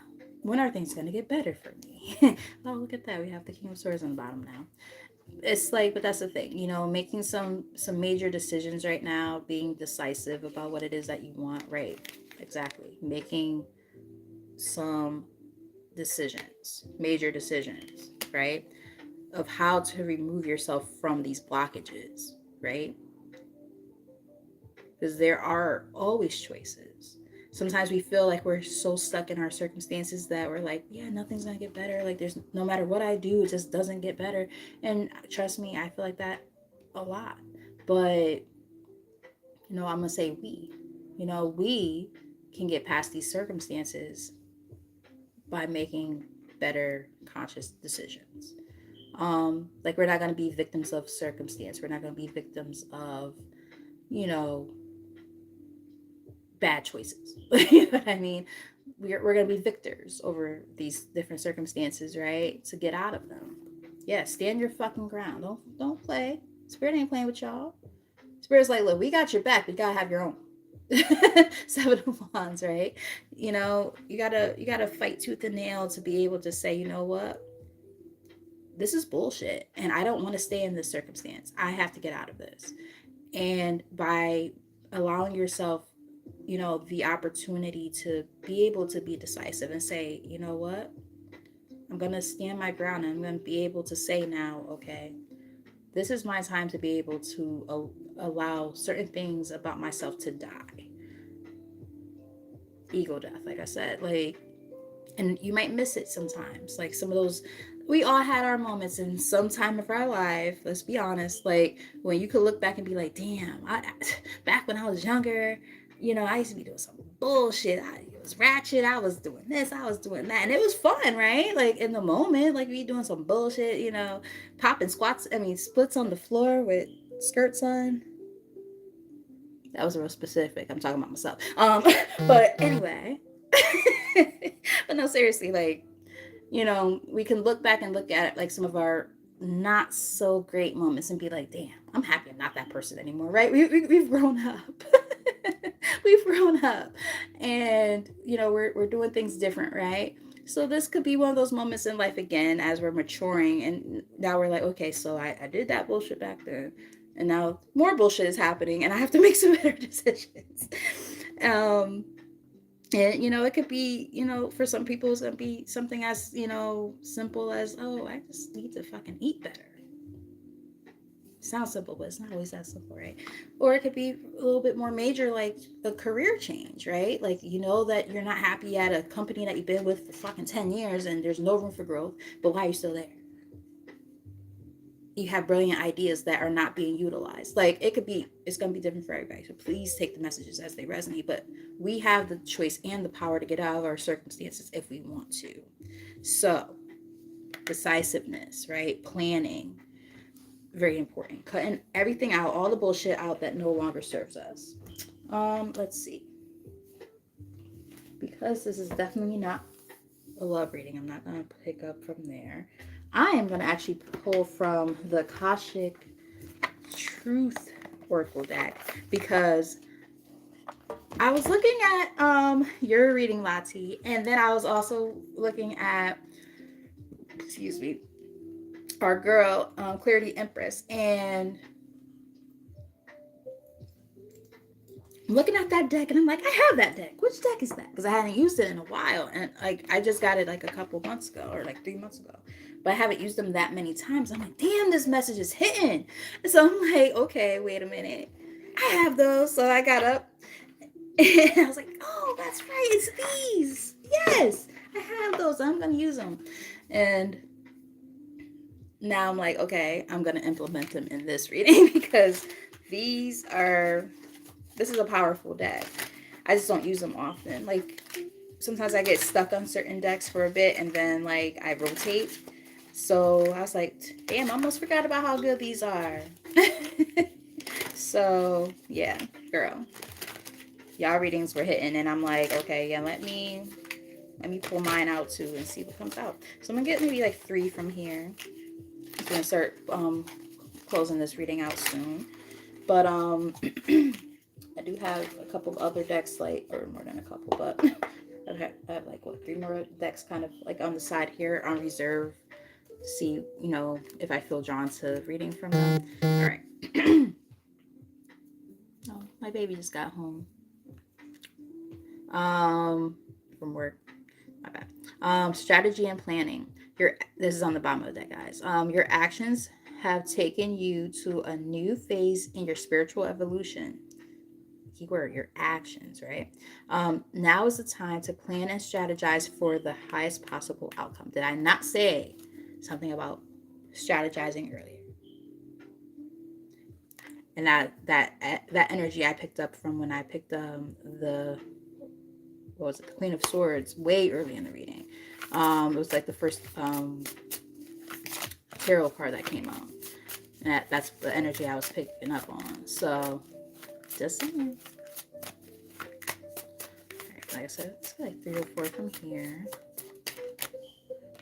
when are things gonna get better for me? Oh, look at that. We have the King of Swords on the bottom now. It's like, but that's the thing, making some major decisions right now, being decisive about what it is that you want, right? Exactly. Making some decisions, major decisions. right? Of how to remove yourself from these blockages, right? Because there are always choices. Sometimes we feel like we're so stuck in our circumstances that we're like, yeah, nothing's gonna get better. Like, there's no matter what I do, it just doesn't get better. And trust me, I feel like that a lot. But, I'm gonna say we can get past these circumstances by making better conscious decisions. Like, we're not gonna be victims of circumstance. We're not gonna be victims of, you know, bad choices. You know what I mean? We're going to be victors over these different circumstances, right? To get out of them. Yeah, stand your fucking ground. Don't play. Spirit ain't playing with y'all. Spirit's like, look, we got your back. We gotta have your own. Seven of Wands, right? You gotta fight tooth and nail to be able to say, you know what? This is bullshit, and I don't want to stay in this circumstance. I have to get out of this. And by allowing yourself, the opportunity to be able to be decisive and say, you know what, I'm going to stand my ground, and I'm going to be able to say now, okay, this is my time to be able to allow certain things about myself to die. Ego death, like I said, like, and you might miss it sometimes. Like, some of those, we all had our moments in some time of our life, let's be honest, like when you could look back and be like, damn, back when I was younger, I used to be doing some bullshit. It was ratchet. I was doing this, I was doing that, and it was fun, right? Like, in the moment, like, we doing some bullshit, popping splits on the floor with skirts on. That was real specific. I'm talking about myself. But anyway, but no, seriously, like, we can look back and look at like some of our not so great moments and be like, damn, I'm happy I'm not that person anymore, right? We've grown up. We've grown up, and we're doing things different, right? So this could be one of those moments in life again as we're maturing, and now we're like, okay, so I did that bullshit back then, and now more bullshit is happening, and I have to make some better decisions. And it could be, for some people it's gonna be something as, simple as, oh, I just need to fucking eat better. Sounds simple, but it's not always that simple, right? Or it could be a little bit more major, like a career change, right? Like, that you're not happy at a company that you've been with for fucking 10 years and there's no room for growth, but why are you still there? You have brilliant ideas that are not being utilized. Like, it's going to be different for everybody. So please take the messages as they resonate. But we have the choice and the power to get out of our circumstances if we want to. So, decisiveness, right? Planning, very important. Cutting everything out, all the bullshit out that no longer serves us. Let's see. Because this is definitely not a love reading, I'm not going to pick up from there. I am going to actually pull from the Akashic Truth Oracle deck, because I was looking at your reading, Lati, and then I was also looking at, excuse me, our girl, Clarity Empress, and I'm looking at that deck, and I'm like, I have that deck. Which deck is that? Because I hadn't used it in a while, and like, I just got it like a couple months ago, or like 3 months ago, but I haven't used them that many times. I'm like, damn, this message is hitting. So I'm like, okay, wait a minute, I have those. So I got up, and I was like, oh, that's right, it's these. Yes, I have those. I'm gonna use them, and now I'm like, okay, I'm gonna implement them in this reading because this is a powerful deck. I just don't use them often. Like, sometimes I get stuck on certain decks for a bit, and then like I rotate. So I was like, damn, I almost forgot about how good these are. So yeah, girl, y'all readings were hitting, and I'm like, okay, yeah, let me pull mine out too and see what comes out. So I'm gonna get maybe like 3 from here. I'm gonna start closing this reading out soon, but I do have a couple of other decks, like, or more than a couple, but I have like, what, 3 more decks kind of like on the side here on reserve to see, if I feel drawn to reading from them. All right. Oh, my baby just got home from work. My bad. Strategy and planning. This is on the bottom of the deck, guys. Your actions have taken you to a new phase in your spiritual evolution. Keyword, your actions, right? Now is the time to plan and strategize for the highest possible outcome. Did I not say something about strategizing earlier? And that energy I picked up from when I picked the what was it, the Queen of Swords, way early in the reading. It was like the first tarot card that came out. And that's the energy I was picking up on. So, just saying. Alright, like I said, it's like 3 or 4 from here.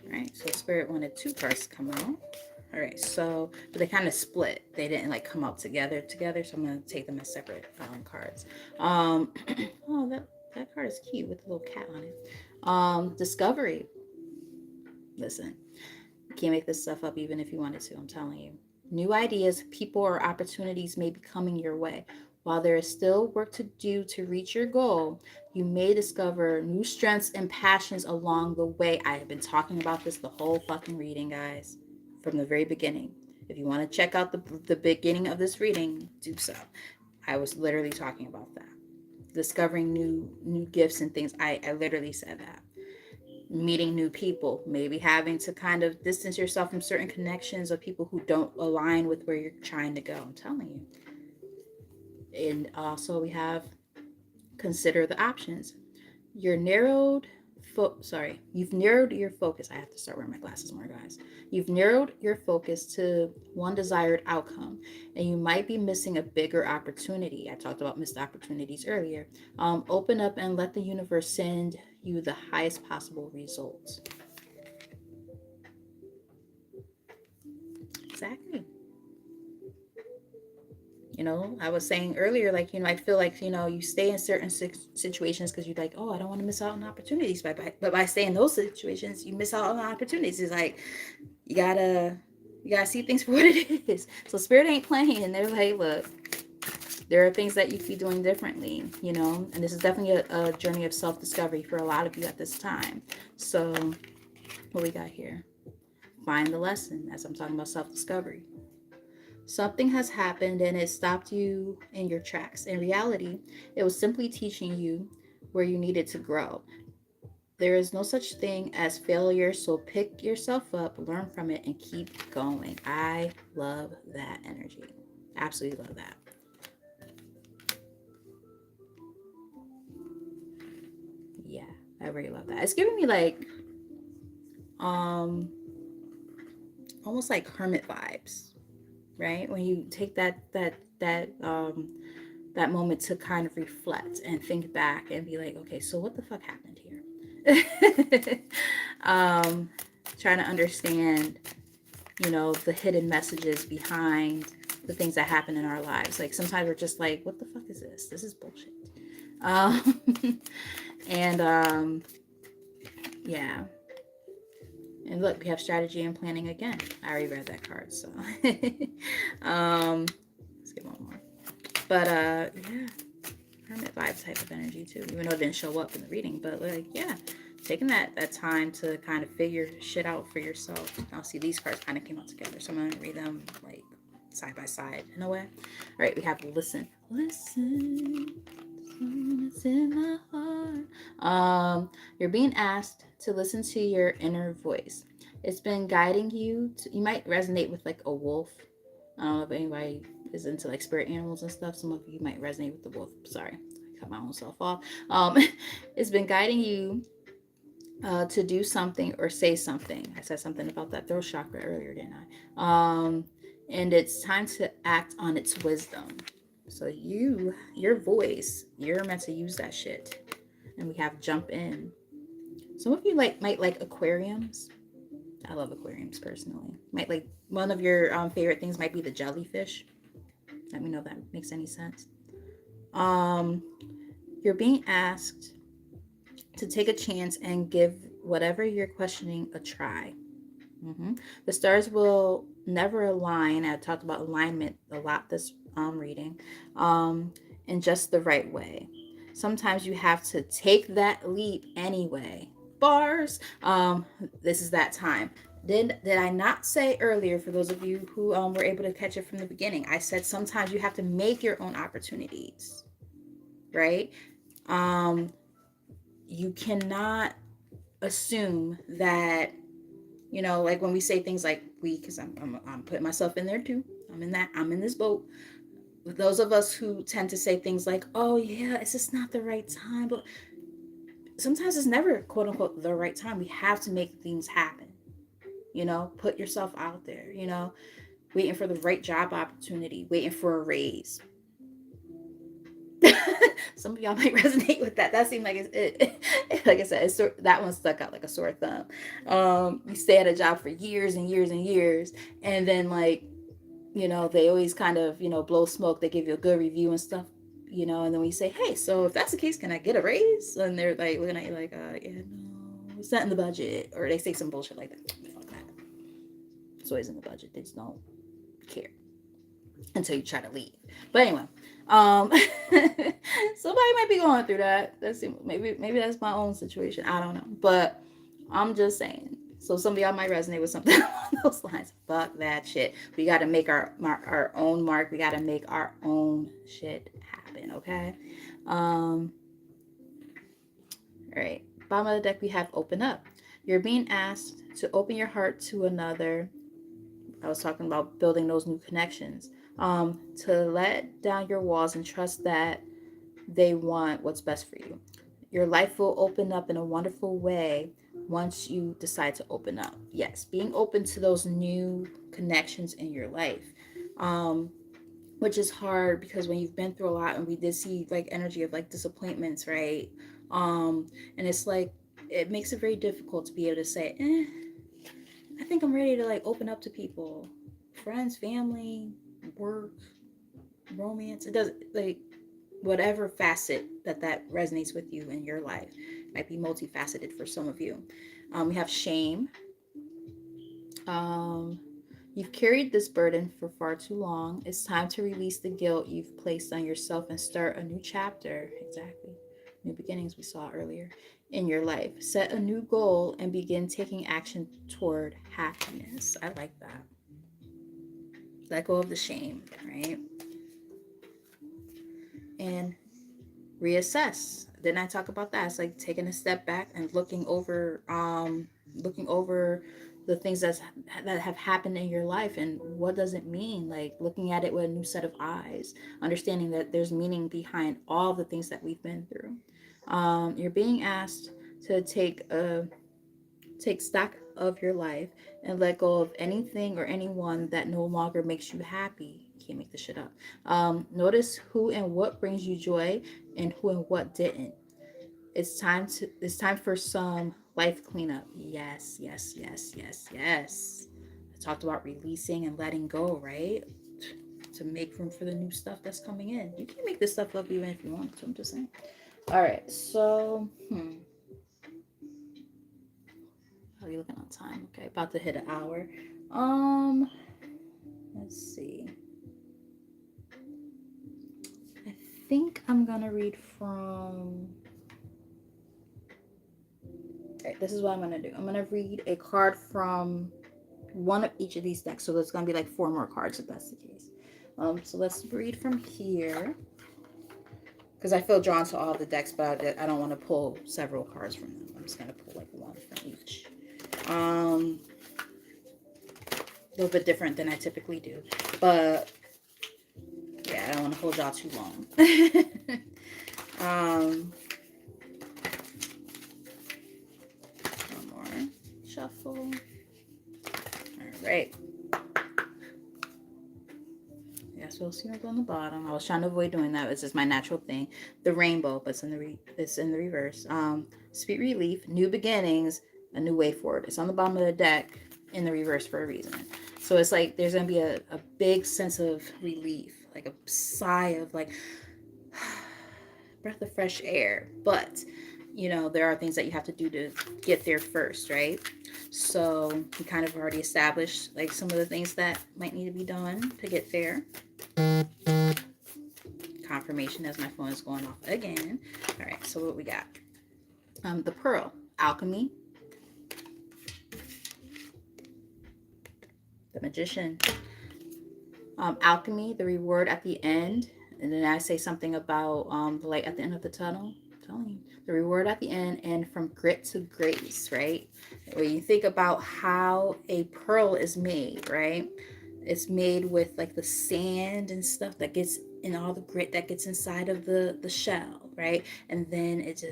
Alright, so Spirit wanted 2 cards to come out. Alright, so, but they kind of split. They didn't like come out together, so I'm going to take them as separate cards. Oh, that card is cute with a little cat on it. Discovery. Listen, you can't make this stuff up even if you wanted to, I'm telling you. New ideas, people, or opportunities may be coming your way. While there is still work to do to reach your goal, you may discover new strengths and passions along the way. I have been talking about this the whole fucking reading, guys, from the very beginning. If you want to check out the beginning of this reading, do so. I was literally talking about that. Discovering new gifts and things. I literally said that. Meeting new people, maybe having to kind of distance yourself from certain connections of people who don't align with where you're trying to go. I'm telling you. And also we have consider the options. You're narrowed you've narrowed your focus. I have to start wearing my glasses more, guys. You've narrowed your focus to one desired outcome, and you might be missing a bigger opportunity. I talked about missed opportunities earlier. Open up and let the universe send you the highest possible results. Exactly. I was saying earlier, like, I feel like, you stay in certain situations because you're like, oh, I don't want to miss out on opportunities. But by staying in those situations, you miss out on opportunities. It's like, you gotta, see things for what it is. So Spirit ain't playing. And they're like, look, there are things that you could be doing differently, and this is definitely a journey of self-discovery for a lot of you at this time. So what we got here? Find the lesson, as I'm talking about self-discovery. Something has happened and it stopped you in your tracks. In reality, it was simply teaching you where you needed to grow. There is no such thing as failure, so pick yourself up, learn from it, and keep going. I love that energy. Absolutely love that. Yeah, I really love that. It's giving me like um almost like hermit vibes, right? When you take that moment to kind of reflect and think back and be like, okay, so what the fuck happened here? um, Trying to understand, the hidden messages behind the things that happen in our lives. Like sometimes we're just like, what the fuck is this? This is bullshit. Um, and yeah. And look, we have strategy and planning again. I already read that card, so let's get one more. But yeah, hermit vibes type of energy too, even though it didn't show up in the reading. But like, yeah, taking that time to kind of figure shit out for yourself. Now see, these cards kind of came out together, so I'm gonna read them like side by side in a way. All right, we have listen. It's in my heart. You're being asked to listen to your inner voice. It's been guiding you. You might resonate with like a wolf. I don't know if anybody is into like spirit animals and stuff. Some of you might resonate with the wolf. Sorry, I cut my own self off. It's been guiding you to do something or say something. I said something about that throat chakra earlier, didn't I? And it's time to act on its wisdom. So your voice, you're meant to use that shit. And we have jump in. Some of you might like aquariums. I love aquariums personally. Might like one of your favorite things might be the jellyfish. Let me know if that makes any sense. You're being asked to take a chance and give whatever you're questioning a try. The stars will never align. I talked about alignment a lot this reading, in just the right way. Sometimes you have to take that leap anyway. bars. This is that time. Did I not say earlier, for those of you who were able to catch it from the beginning, I said sometimes you have to make your own opportunities, right? Um, you cannot assume that, like when we say things like we, because I'm putting myself in there too. I'm in this boat. Those of us who tend to say things like, oh yeah, it's just not the right time, but sometimes it's never quote unquote the right time. We have to make things happen. Put yourself out there. Waiting for the right job opportunity, waiting for a raise. Some of y'all might resonate with that. That seemed like like I said, that one stuck out like a sore thumb. You stay at a job for years and years and years, and then like, they always kind of, blow smoke. They give you a good review and stuff, and then we say, hey, so if that's the case, can I get a raise? And they're like looking at you like, yeah, no, it's not in the budget, or they say some bullshit like that. Fuck that. It's always in the budget. They just don't care until you try to leave. But anyway, somebody might be going through that. Maybe that's my own situation. I don't know, but I'm just saying. So some of y'all might resonate with something along those lines. Fuck that shit. We got to make our own mark. We got to make our own shit happen. Okay. All right. Bottom of the deck we have open up. You're being asked to open your heart to another. I was talking about building those new connections. To let down your walls and trust that they want what's best for you. Your life will open up in a wonderful way once you decide to open up. Yes, being open to those new connections in your life, which is hard because when you've been through a lot, and we did see like energy of like disappointments, right? And it's like it makes it very difficult to be able to say, I think I'm ready to like open up to people, friends, family, work, romance. It doesn't like whatever facet that resonates with you in your life. It might be multifaceted for some of you. We have shame. Um, you've carried this burden for far too long. It's time to release the guilt you've placed on yourself and start a new chapter. Exactly. New beginnings we saw earlier in your life. Set a new goal and begin taking action toward happiness. I like that. Let go of the shame, right? And reassess. Didn't I talk about that? It's like taking a step back and looking over the things that have happened in your life, and what does it mean, like looking at it with a new set of eyes, understanding that there's meaning behind all the things that we've been through. You're being asked to take stock of your life and let go of anything or anyone that no longer makes you happy. Can't make this shit up. Notice who and what brings you joy and who and what didn't. It's time for some life cleanup. Yes, yes, yes, yes, yes. I talked about releasing and letting go, right? To make room for the new stuff that's coming in. You can make this stuff up even if you want to. I'm just saying. All right, so how are you looking on time? Okay, about to hit an hour. Let's see. I think I'm gonna read from. Okay, this is what I'm gonna do. I'm gonna read a card from one of each of these decks. So there's gonna be like 4 more cards if that's the case. So let's read from here because I feel drawn to all the decks, but I don't want to pull several cards from them. I'm just gonna pull like one from each. A little bit different than I typically do, but yeah, I don't want to hold y'all too long. One more shuffle. All right. Yeah, so see what's on the bottom. I was trying to avoid doing that. It's just my natural thing. The rainbow, but it's in the reverse. Sweet relief, new beginnings, a new way forward. It's on the bottom of the deck in the reverse for a reason. So it's like there's gonna be a big sense of relief, like a sigh of like breath of fresh air. But there are things that you have to do to get there first, right? So we kind of already established like some of the things that might need to be done to get there. Confirmation as my phone is going off again. All right, so what we got? The pearl. Alchemy, the Magician. Alchemy, the reward at the end. And then I say something about the light at the end of the tunnel. I'm telling you, the reward at the end, and from grit to grace, right? When you think about how a pearl is made, right? It's made with like the sand and stuff that gets in, all the grit that gets inside of the shell, right? And then it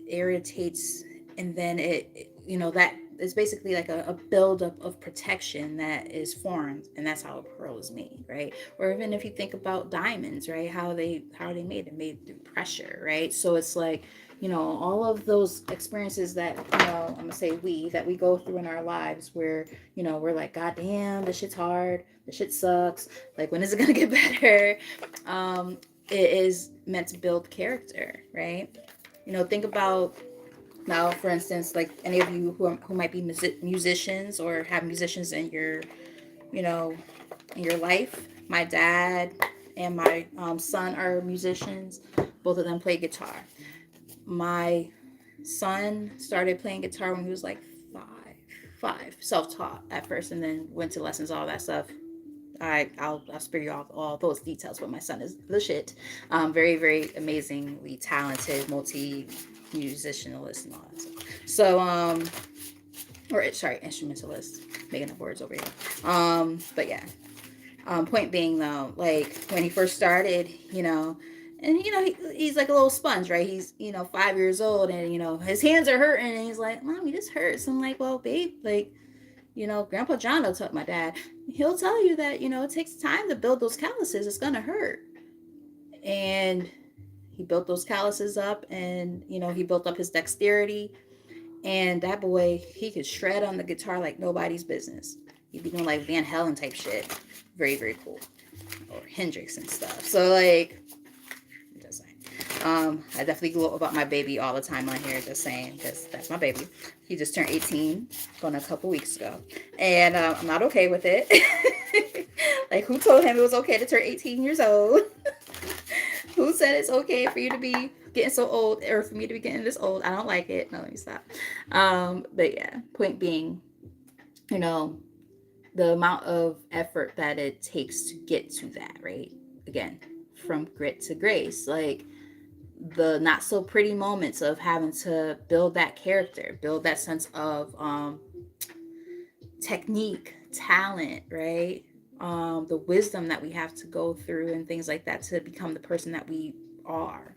irritates, and then that it's basically like a buildup of protection that is formed, and that's how a pearl is made, right? Or even if you think about diamonds, right? How they made through pressure, right? So it's like, all of those experiences that, I'm gonna say that we go through in our lives, where we're like, God damn, this shit's hard, this shit sucks, like, when is it gonna get better? It is meant to build character, right? Think about, now, for instance, like any of you who might be musicians or have musicians in your, in your life. My dad and my son are musicians. Both of them play guitar. My son started playing guitar when he was like five, self-taught at first, and then went to lessons, all that stuff. I'll spare you all those details, but my son is the shit. Very, very amazingly talented, multi musicianalist and all that stuff. So, or sorry, instrumentalist, making up words over here. But yeah. Point being though, like when he first started, and he's like a little sponge, right? He's 5 years old, and his hands are hurting, and he's like, "Mommy, this hurts." I'm like, "Well, babe, like, Grandpa John will tell my dad. He'll tell you that it takes time to build those calluses. It's gonna hurt." And he built those calluses up, and he built up his dexterity. And that boy, he could shred on the guitar like nobody's business. He'd be doing like Van Halen type shit. Very, very cool. Or Hendrix and stuff. So like, just saying. I definitely glow about my baby all the time on here, just saying, because that's my baby. He just turned 18, going a couple weeks ago. And I'm not okay with it. Like, who told him it was okay to turn 18 years old? Who said it's okay for you to be getting so old, or for me to be getting this old? I don't like it. No, let me stop. But yeah, point being, the amount of effort that it takes to get to that, right? Again, from grit to grace, like the not so pretty moments of having to build that character, build that sense of technique, talent, right? The wisdom that we have to go through and things like that to become the person that we are.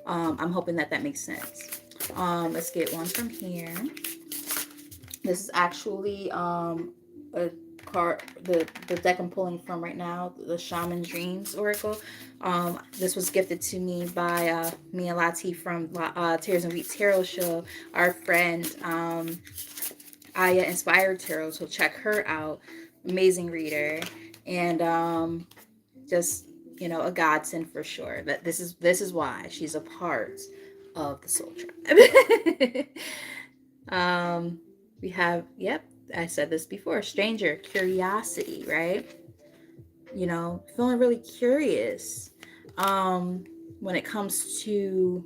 I'm hoping that makes sense. Let's get one from here. This is actually a card, the deck I'm pulling from right now, the Shaman Dreams Oracle. This was gifted to me by Mia Lati from Tears and Wheat Tarot Show. Our friend Aya Inspired Tarot, so check her out. Amazing reader, and just a godsend for sure. That this is why she's a part of the Soul Tribe. We have, yep, I said this before, stranger, curiosity, right? Feeling really curious when it comes to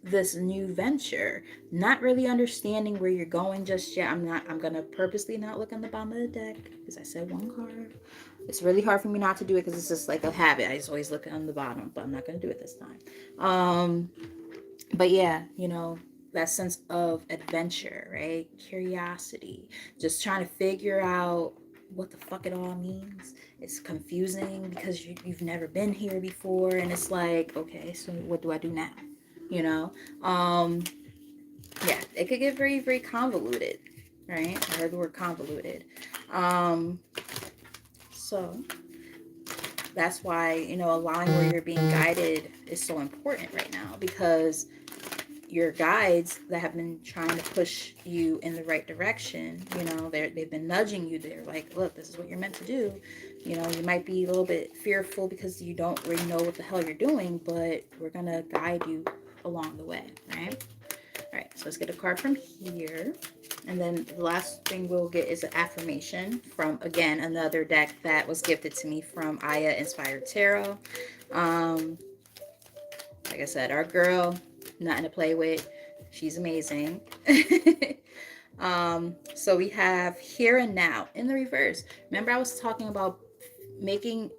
this new venture, not really understanding where you're going just yet. I'm gonna purposely not look on the bottom of the deck because I said one card. It's really hard for me not to do it because it's just like a habit. I just always look on the bottom, but I'm not gonna do it this time. But yeah, that sense of adventure, right? Curiosity, just trying to figure out what the fuck it all means. It's confusing because you've never been here before, and it's like, okay, so what do I do now? Yeah, it could get very, very convoluted, right? I heard the word convoluted. So that's why, allowing where you're being guided is so important right now, because your guides that have been trying to push you in the right direction, they've been nudging you. They're like, look, this is what you're meant to do. You might be a little bit fearful because you don't really know what the hell you're doing, but we're going to guide you along the way, right? All right, so let's get a card from here. And then the last thing we'll get is an affirmation from, again, another deck that was gifted to me from Aya Inspired Tarot. Like I said, our girl, nothing to play with. She's amazing. So we have here and now in the reverse. Remember, I was talking about making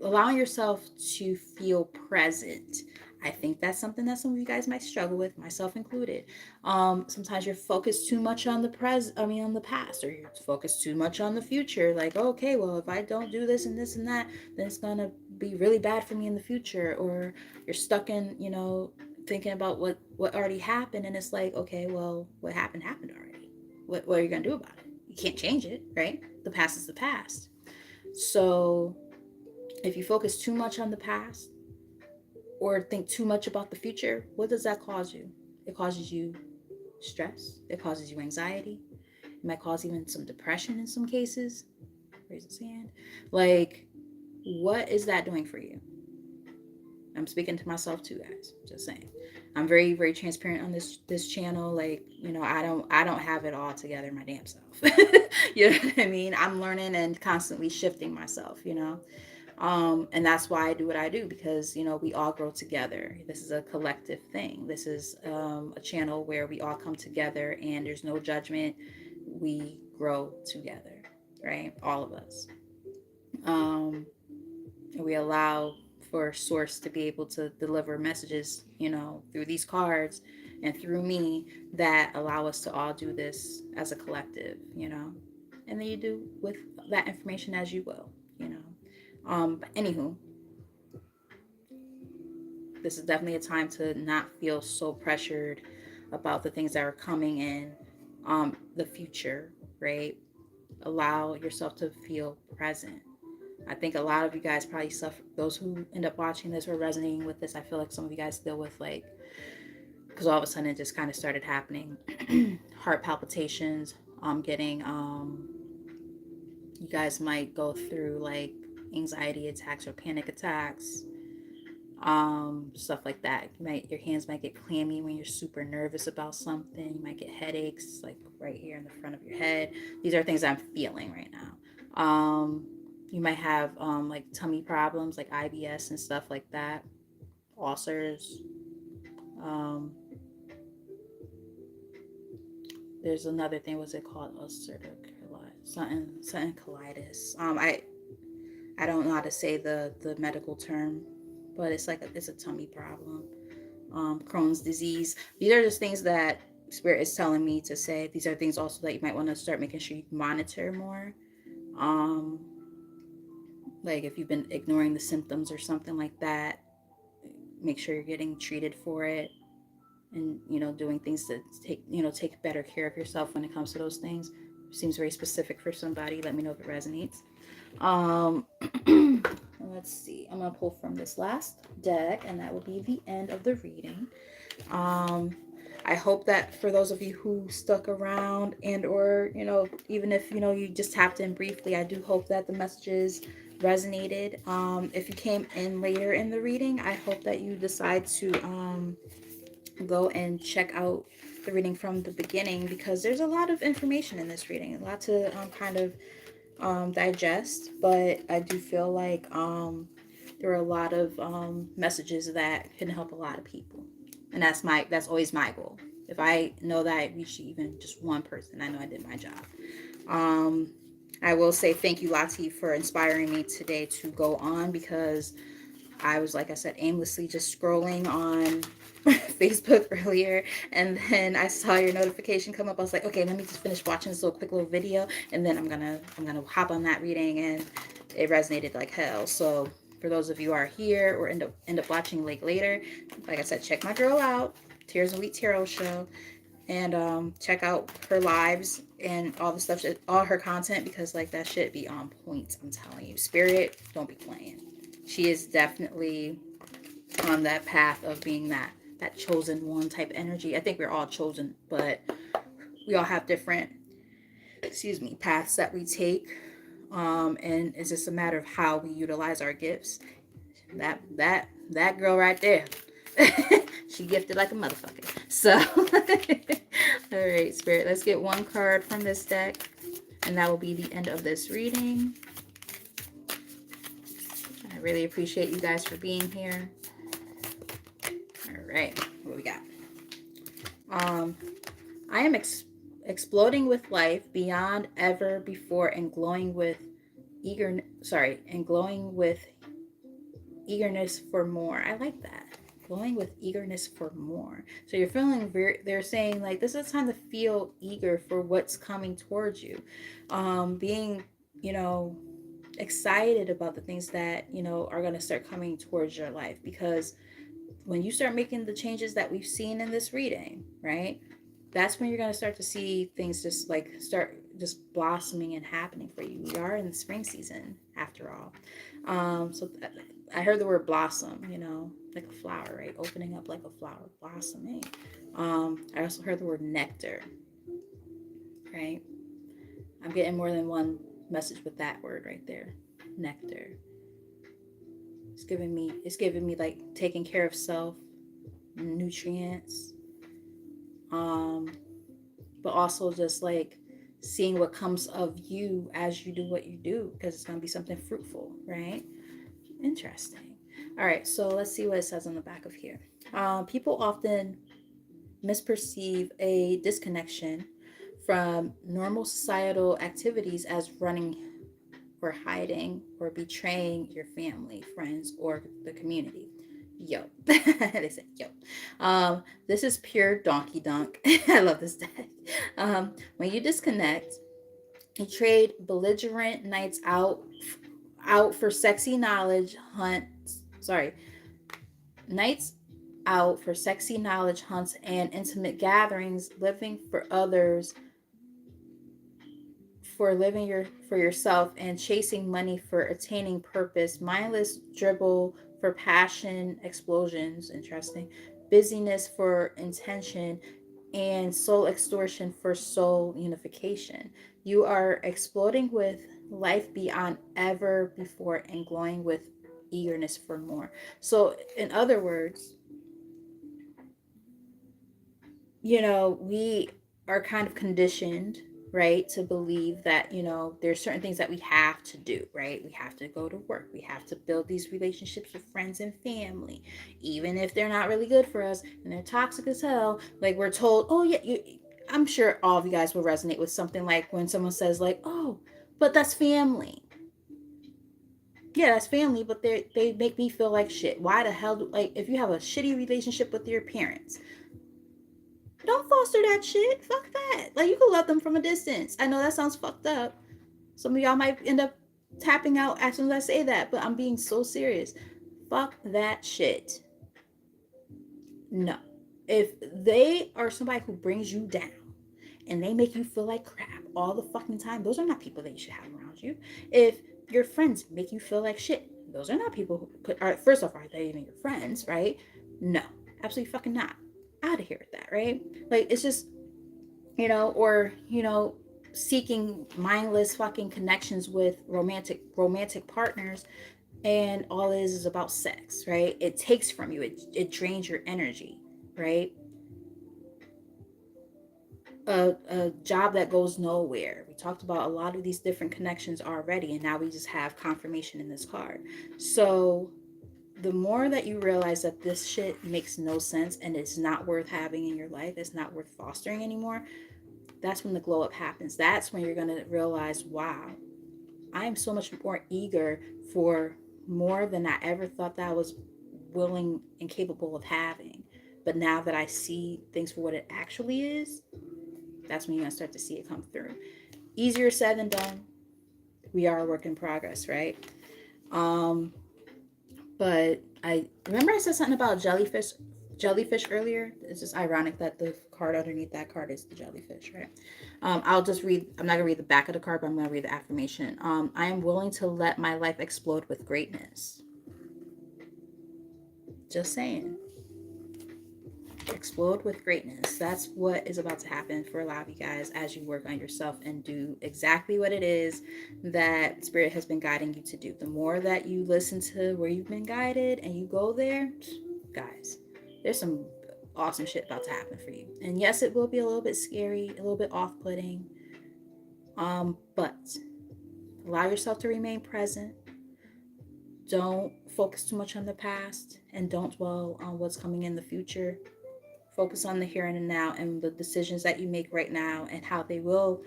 allowing yourself to feel present. I think that's something that some of you guys might struggle with, myself included. Sometimes you're focused too much on on the past, or you're focused too much on the future. Like, oh, okay, well, if I don't do this and this and that, then it's gonna be really bad for me in the future. Or you're stuck in, thinking about what already happened, and it's like, okay, well, what happened already. What are you gonna do about it? You can't change it, right? The past is the past. So if you focus too much on the past or think too much about the future, what does that cause you? It causes you stress. It causes you anxiety. It might cause even some depression in some cases. Raise his hand. Like, what is that doing for you? I'm speaking to myself too, guys. Just saying. I'm very, very transparent on this channel. Like, I don't have it all together my damn self. You know what I mean? I'm learning and constantly shifting myself. And that's why I do what I do, because we all grow together. This is a collective thing. This is a channel where we all come together and there's no judgment. We grow together, right? All of us. We allow for source to be able to deliver messages, through these cards and through me, that allow us to all do this as a collective. And then you do with that information as you will. But anywho, this is definitely a time to not feel so pressured about the things that are coming in the future, right? Allow yourself to feel present. I think a lot of you guys probably suffer, those who end up watching this or resonating with this. I feel like some of you guys deal with, like, because all of a sudden it just kind of started happening. Heart palpitations, getting, you guys might go through like anxiety attacks or panic attacks, stuff like that. Your hands might get clammy when you're super nervous about something. You might get headaches, like right here in the front of your head. These are things I'm feeling right now. You might have like tummy problems, like IBS and stuff like that, ulcers. Um, there's another thing. What's it called? Ulcerative colitis, something colitis. I don't know how to say the medical term, but it's like it's a tummy problem. Crohn's disease. These are just things that Spirit is telling me to say. These are things also that you might want to start making sure you monitor more. Um, like if you've been ignoring the symptoms or something like that, make sure you're getting treated for it, and doing things to take better care of yourself when it comes to those things. Seems very specific for somebody. Let me know if it resonates. Let's see. I'm gonna pull from this last deck, and that will be the end of the reading. I hope that for those of you who stuck around, and or even if you just tapped in briefly, I do hope that the messages resonated. If you came in later in the reading, I hope that you decide to go and check out the reading from the beginning, because there's a lot of information in this reading, a lot to kind of digest. But I do feel like there are a lot of messages that can help a lot of people, and that's always my goal. If I know that I reached even just one person, I know I did my job. I will say thank you, Lati, for inspiring me today to go on, because I was, like I said, aimlessly just scrolling on Facebook earlier, and then I saw your notification come up. I was like, okay, let me just finish watching this quick little video, and then I'm gonna hop on that reading, and it resonated like hell. So for those of you who are here or end up watching later, like I said, check my girl out, Tears and Wheat Tarot Show, and check out her lives and all the stuff, all her content, because like that shit be on point. I'm telling you, Spirit don't be playing. She is definitely on that path of being that chosen one type energy. I think we're all chosen, but we all have different, paths that we take. And it's just a matter of how we utilize our gifts. That girl right there, she gifted like a motherfucker. So, all right, Spirit, let's get one card from this deck, and that will be the end of this reading. I really appreciate you guys for being here. All right, what we got? Um, I am exploding with life beyond ever before and glowing with eagerness for more. I like that. Glowing with eagerness for more. So you're feeling they're saying like this is time to feel eager for what's coming towards you. Being, you know, excited about the things that, you know, are going to start coming towards your life, because when you start making the changes that we've seen in this reading, right? That's when you're going to start to see things just like start just blossoming and happening for you. We are in the spring season after all. I heard the word blossom, you know, like a flower, right? Opening up like a flower, blossoming. I also heard the word nectar, right? I'm getting more than one message with that word right there. Nectar. It's giving me like taking care of self, nutrients, um, but also just like seeing what comes of you as you do what you do, because it's going to be something fruitful, right? Interesting. All right, so let's see what it says on the back of here. People often misperceive a disconnection from normal societal activities as running or hiding or betraying your family, friends, or the community. Yo. They said yo. This is pure donkey dunk. I love this deck. When you disconnect, you trade belligerent nights out for sexy knowledge hunts. Sorry, nights out for sexy knowledge hunts and intimate gatherings, living for others, for living for yourself, and chasing money for attaining purpose, mindless dribble for passion explosions, interesting, busyness for intention, and soul extortion for soul unification. You are exploding with life beyond ever before and glowing with eagerness for more. So in other words, you know, we are kind of conditioned, right, to believe that, you know, there's certain things that we have to do, right? We have to go to work. We have to build these relationships with friends and family, even if they're not really good for us and they're toxic as hell. Like we're told, oh, yeah, I'm sure all of you guys will resonate with something like when someone says, like, oh, but that's family. Yeah, that's family, but they make me feel like shit. Why the hell like, if you have a shitty relationship with your parents, don't foster that shit. Fuck that. Like, you can love them from a distance. I know that sounds fucked up. Some of y'all might end up tapping out as soon as I say that, but I'm being so serious. Fuck that shit. No. If they are somebody who brings you down and they make you feel like crap all the fucking time, those are not people that you should have around you. If your friends make you feel like shit, those are not people who put, all right, first off, are they even your friends, right? No, absolutely fucking not. Out of here with that, right? Like, it's just, you know, or, you know, seeking mindless fucking connections with romantic partners, and all it is about sex, right? It takes from you, it drains your energy, right? A job that goes nowhere. We talked about a lot of these different connections already, and now we just have confirmation in this card. So the more that you realize that this shit makes no sense and it's not worth having in your life, it's not worth fostering anymore, that's when the glow up happens. That's when you're going to realize, wow, I am so much more eager for more than I ever thought that I was willing and capable of having. But now that I see things for what it actually is, that's when you're going to start to see it come through. Easier said than done. We are a work in progress, right? Um, but I remember I said something about jellyfish earlier. It's just ironic that the card underneath that card is the jellyfish, right? I'll just read. I'm not gonna read the back of the card, but I'm gonna read the affirmation. I am willing to let my life explode with greatness. Just saying. Explode with greatness. That's what is about to happen for a lot of you guys as you work on yourself and do exactly what it is that Spirit has been guiding you to do. The more that you listen to where you've been guided and you go there, guys, there's some awesome shit about to happen for you. And yes, it will be a little bit scary, a little bit off-putting, but allow yourself to remain present. Don't focus too much on the past and don't dwell on what's coming in the future. Focus on the here and the now and the decisions that you make right now and how they will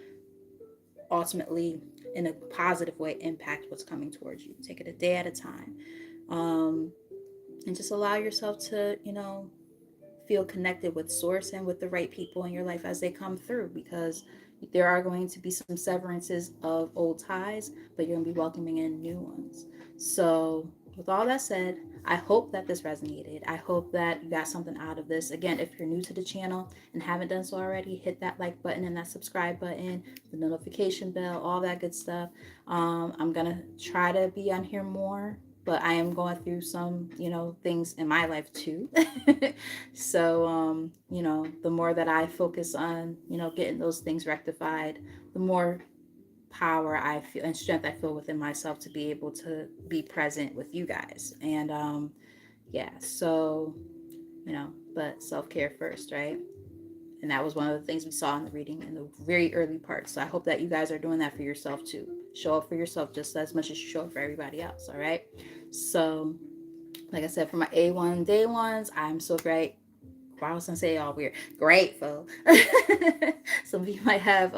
ultimately, in a positive way, impact what's coming towards you. Take it a day at a time. Um, and just allow yourself to, feel connected with source and with the right people in your life as they come through, because there are going to be some severances of old ties, but you're going to be welcoming in new ones. So with all that said, I hope that this resonated. I hope that you got something out of this. Again, if you're new to the channel and haven't done so already, hit that like button and that subscribe button, the notification bell, all that good stuff. I'm gonna try to be on here more, but I am going through some, things in my life too. So, the more that I focus on, getting those things rectified, the more power I feel and strength I feel within myself to be able to be present with you guys. And, yeah, so, but self-care first, right? And that was one of the things we saw in the reading in the very early parts. So I hope that you guys are doing that for yourself too. Show up for yourself just as much as you show up for everybody else. All right. So, like I said, for my A1 day ones, I'm so great. I was gonna say all weird. Grateful. Some of you might have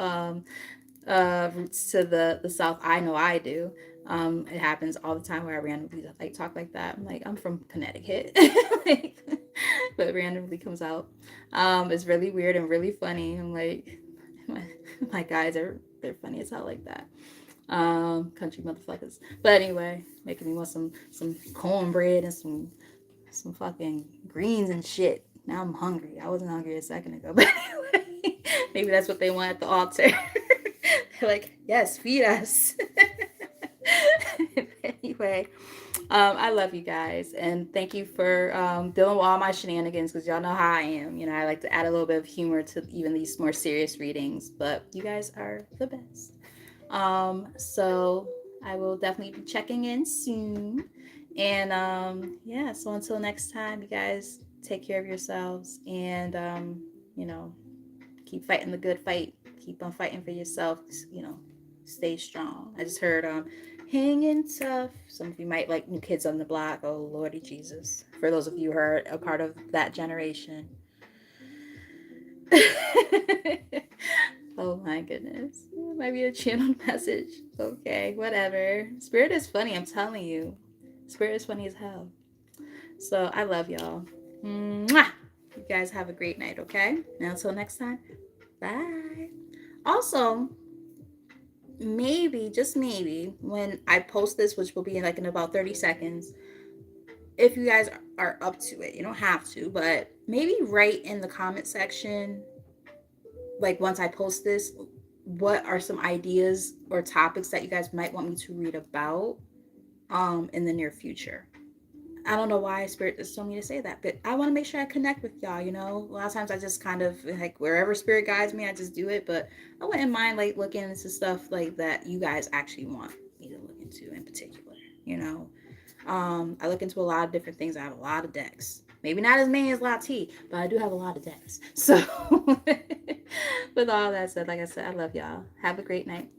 roots to the South. I know I do. It happens all the time where I randomly like talk like that. I'm like, I'm from Connecticut. Like, but it randomly comes out. It's really weird and really funny. I'm like, my guys they're funny as hell like that. Country motherfuckers. But anyway, making me want some cornbread and some fucking greens and shit. Now I'm hungry. I wasn't hungry a second ago, but anyway, maybe that's what they want at the altar. They're like, yes, feed us. Anyway, I love you guys, and thank you for dealing with all my shenanigans, because y'all know how I am. I like to add a little bit of humor to even these more serious readings, but you guys are the best. So I will definitely be checking in soon. And yeah, so until next time, you guys take care of yourselves, and keep fighting the good fight. Keep on fighting for yourself. Stay strong. I just heard hanging tough. Some of you might like New Kids on the Block. Oh Lordy Jesus. For those of you who are a part of that generation. Oh my goodness. It might be a channel message. Okay, whatever. Spirit is funny, I'm telling you. Spirit is funny as hell. So I love y'all. Mwah! You guys have a great night, okay? Now until next time. Bye. Also, maybe, just maybe, when I post this, which will be in about 30 seconds, if you guys are up to it, you don't have to, but maybe write in the comment section, like once I post this, what are some ideas or topics that you guys might want me to read about in the near future. I don't know why Spirit just told me to say that, but I want to make sure I connect with y'all. A lot of times I just kind of like wherever Spirit guides me, I just do it. But I wouldn't mind like looking into stuff like that you guys actually want me to look into in particular. I look into a lot of different things. I have a lot of decks. Maybe not as many as Lati, but I do have a lot of decks. So with all that said, like I said, I love y'all. Have a great night.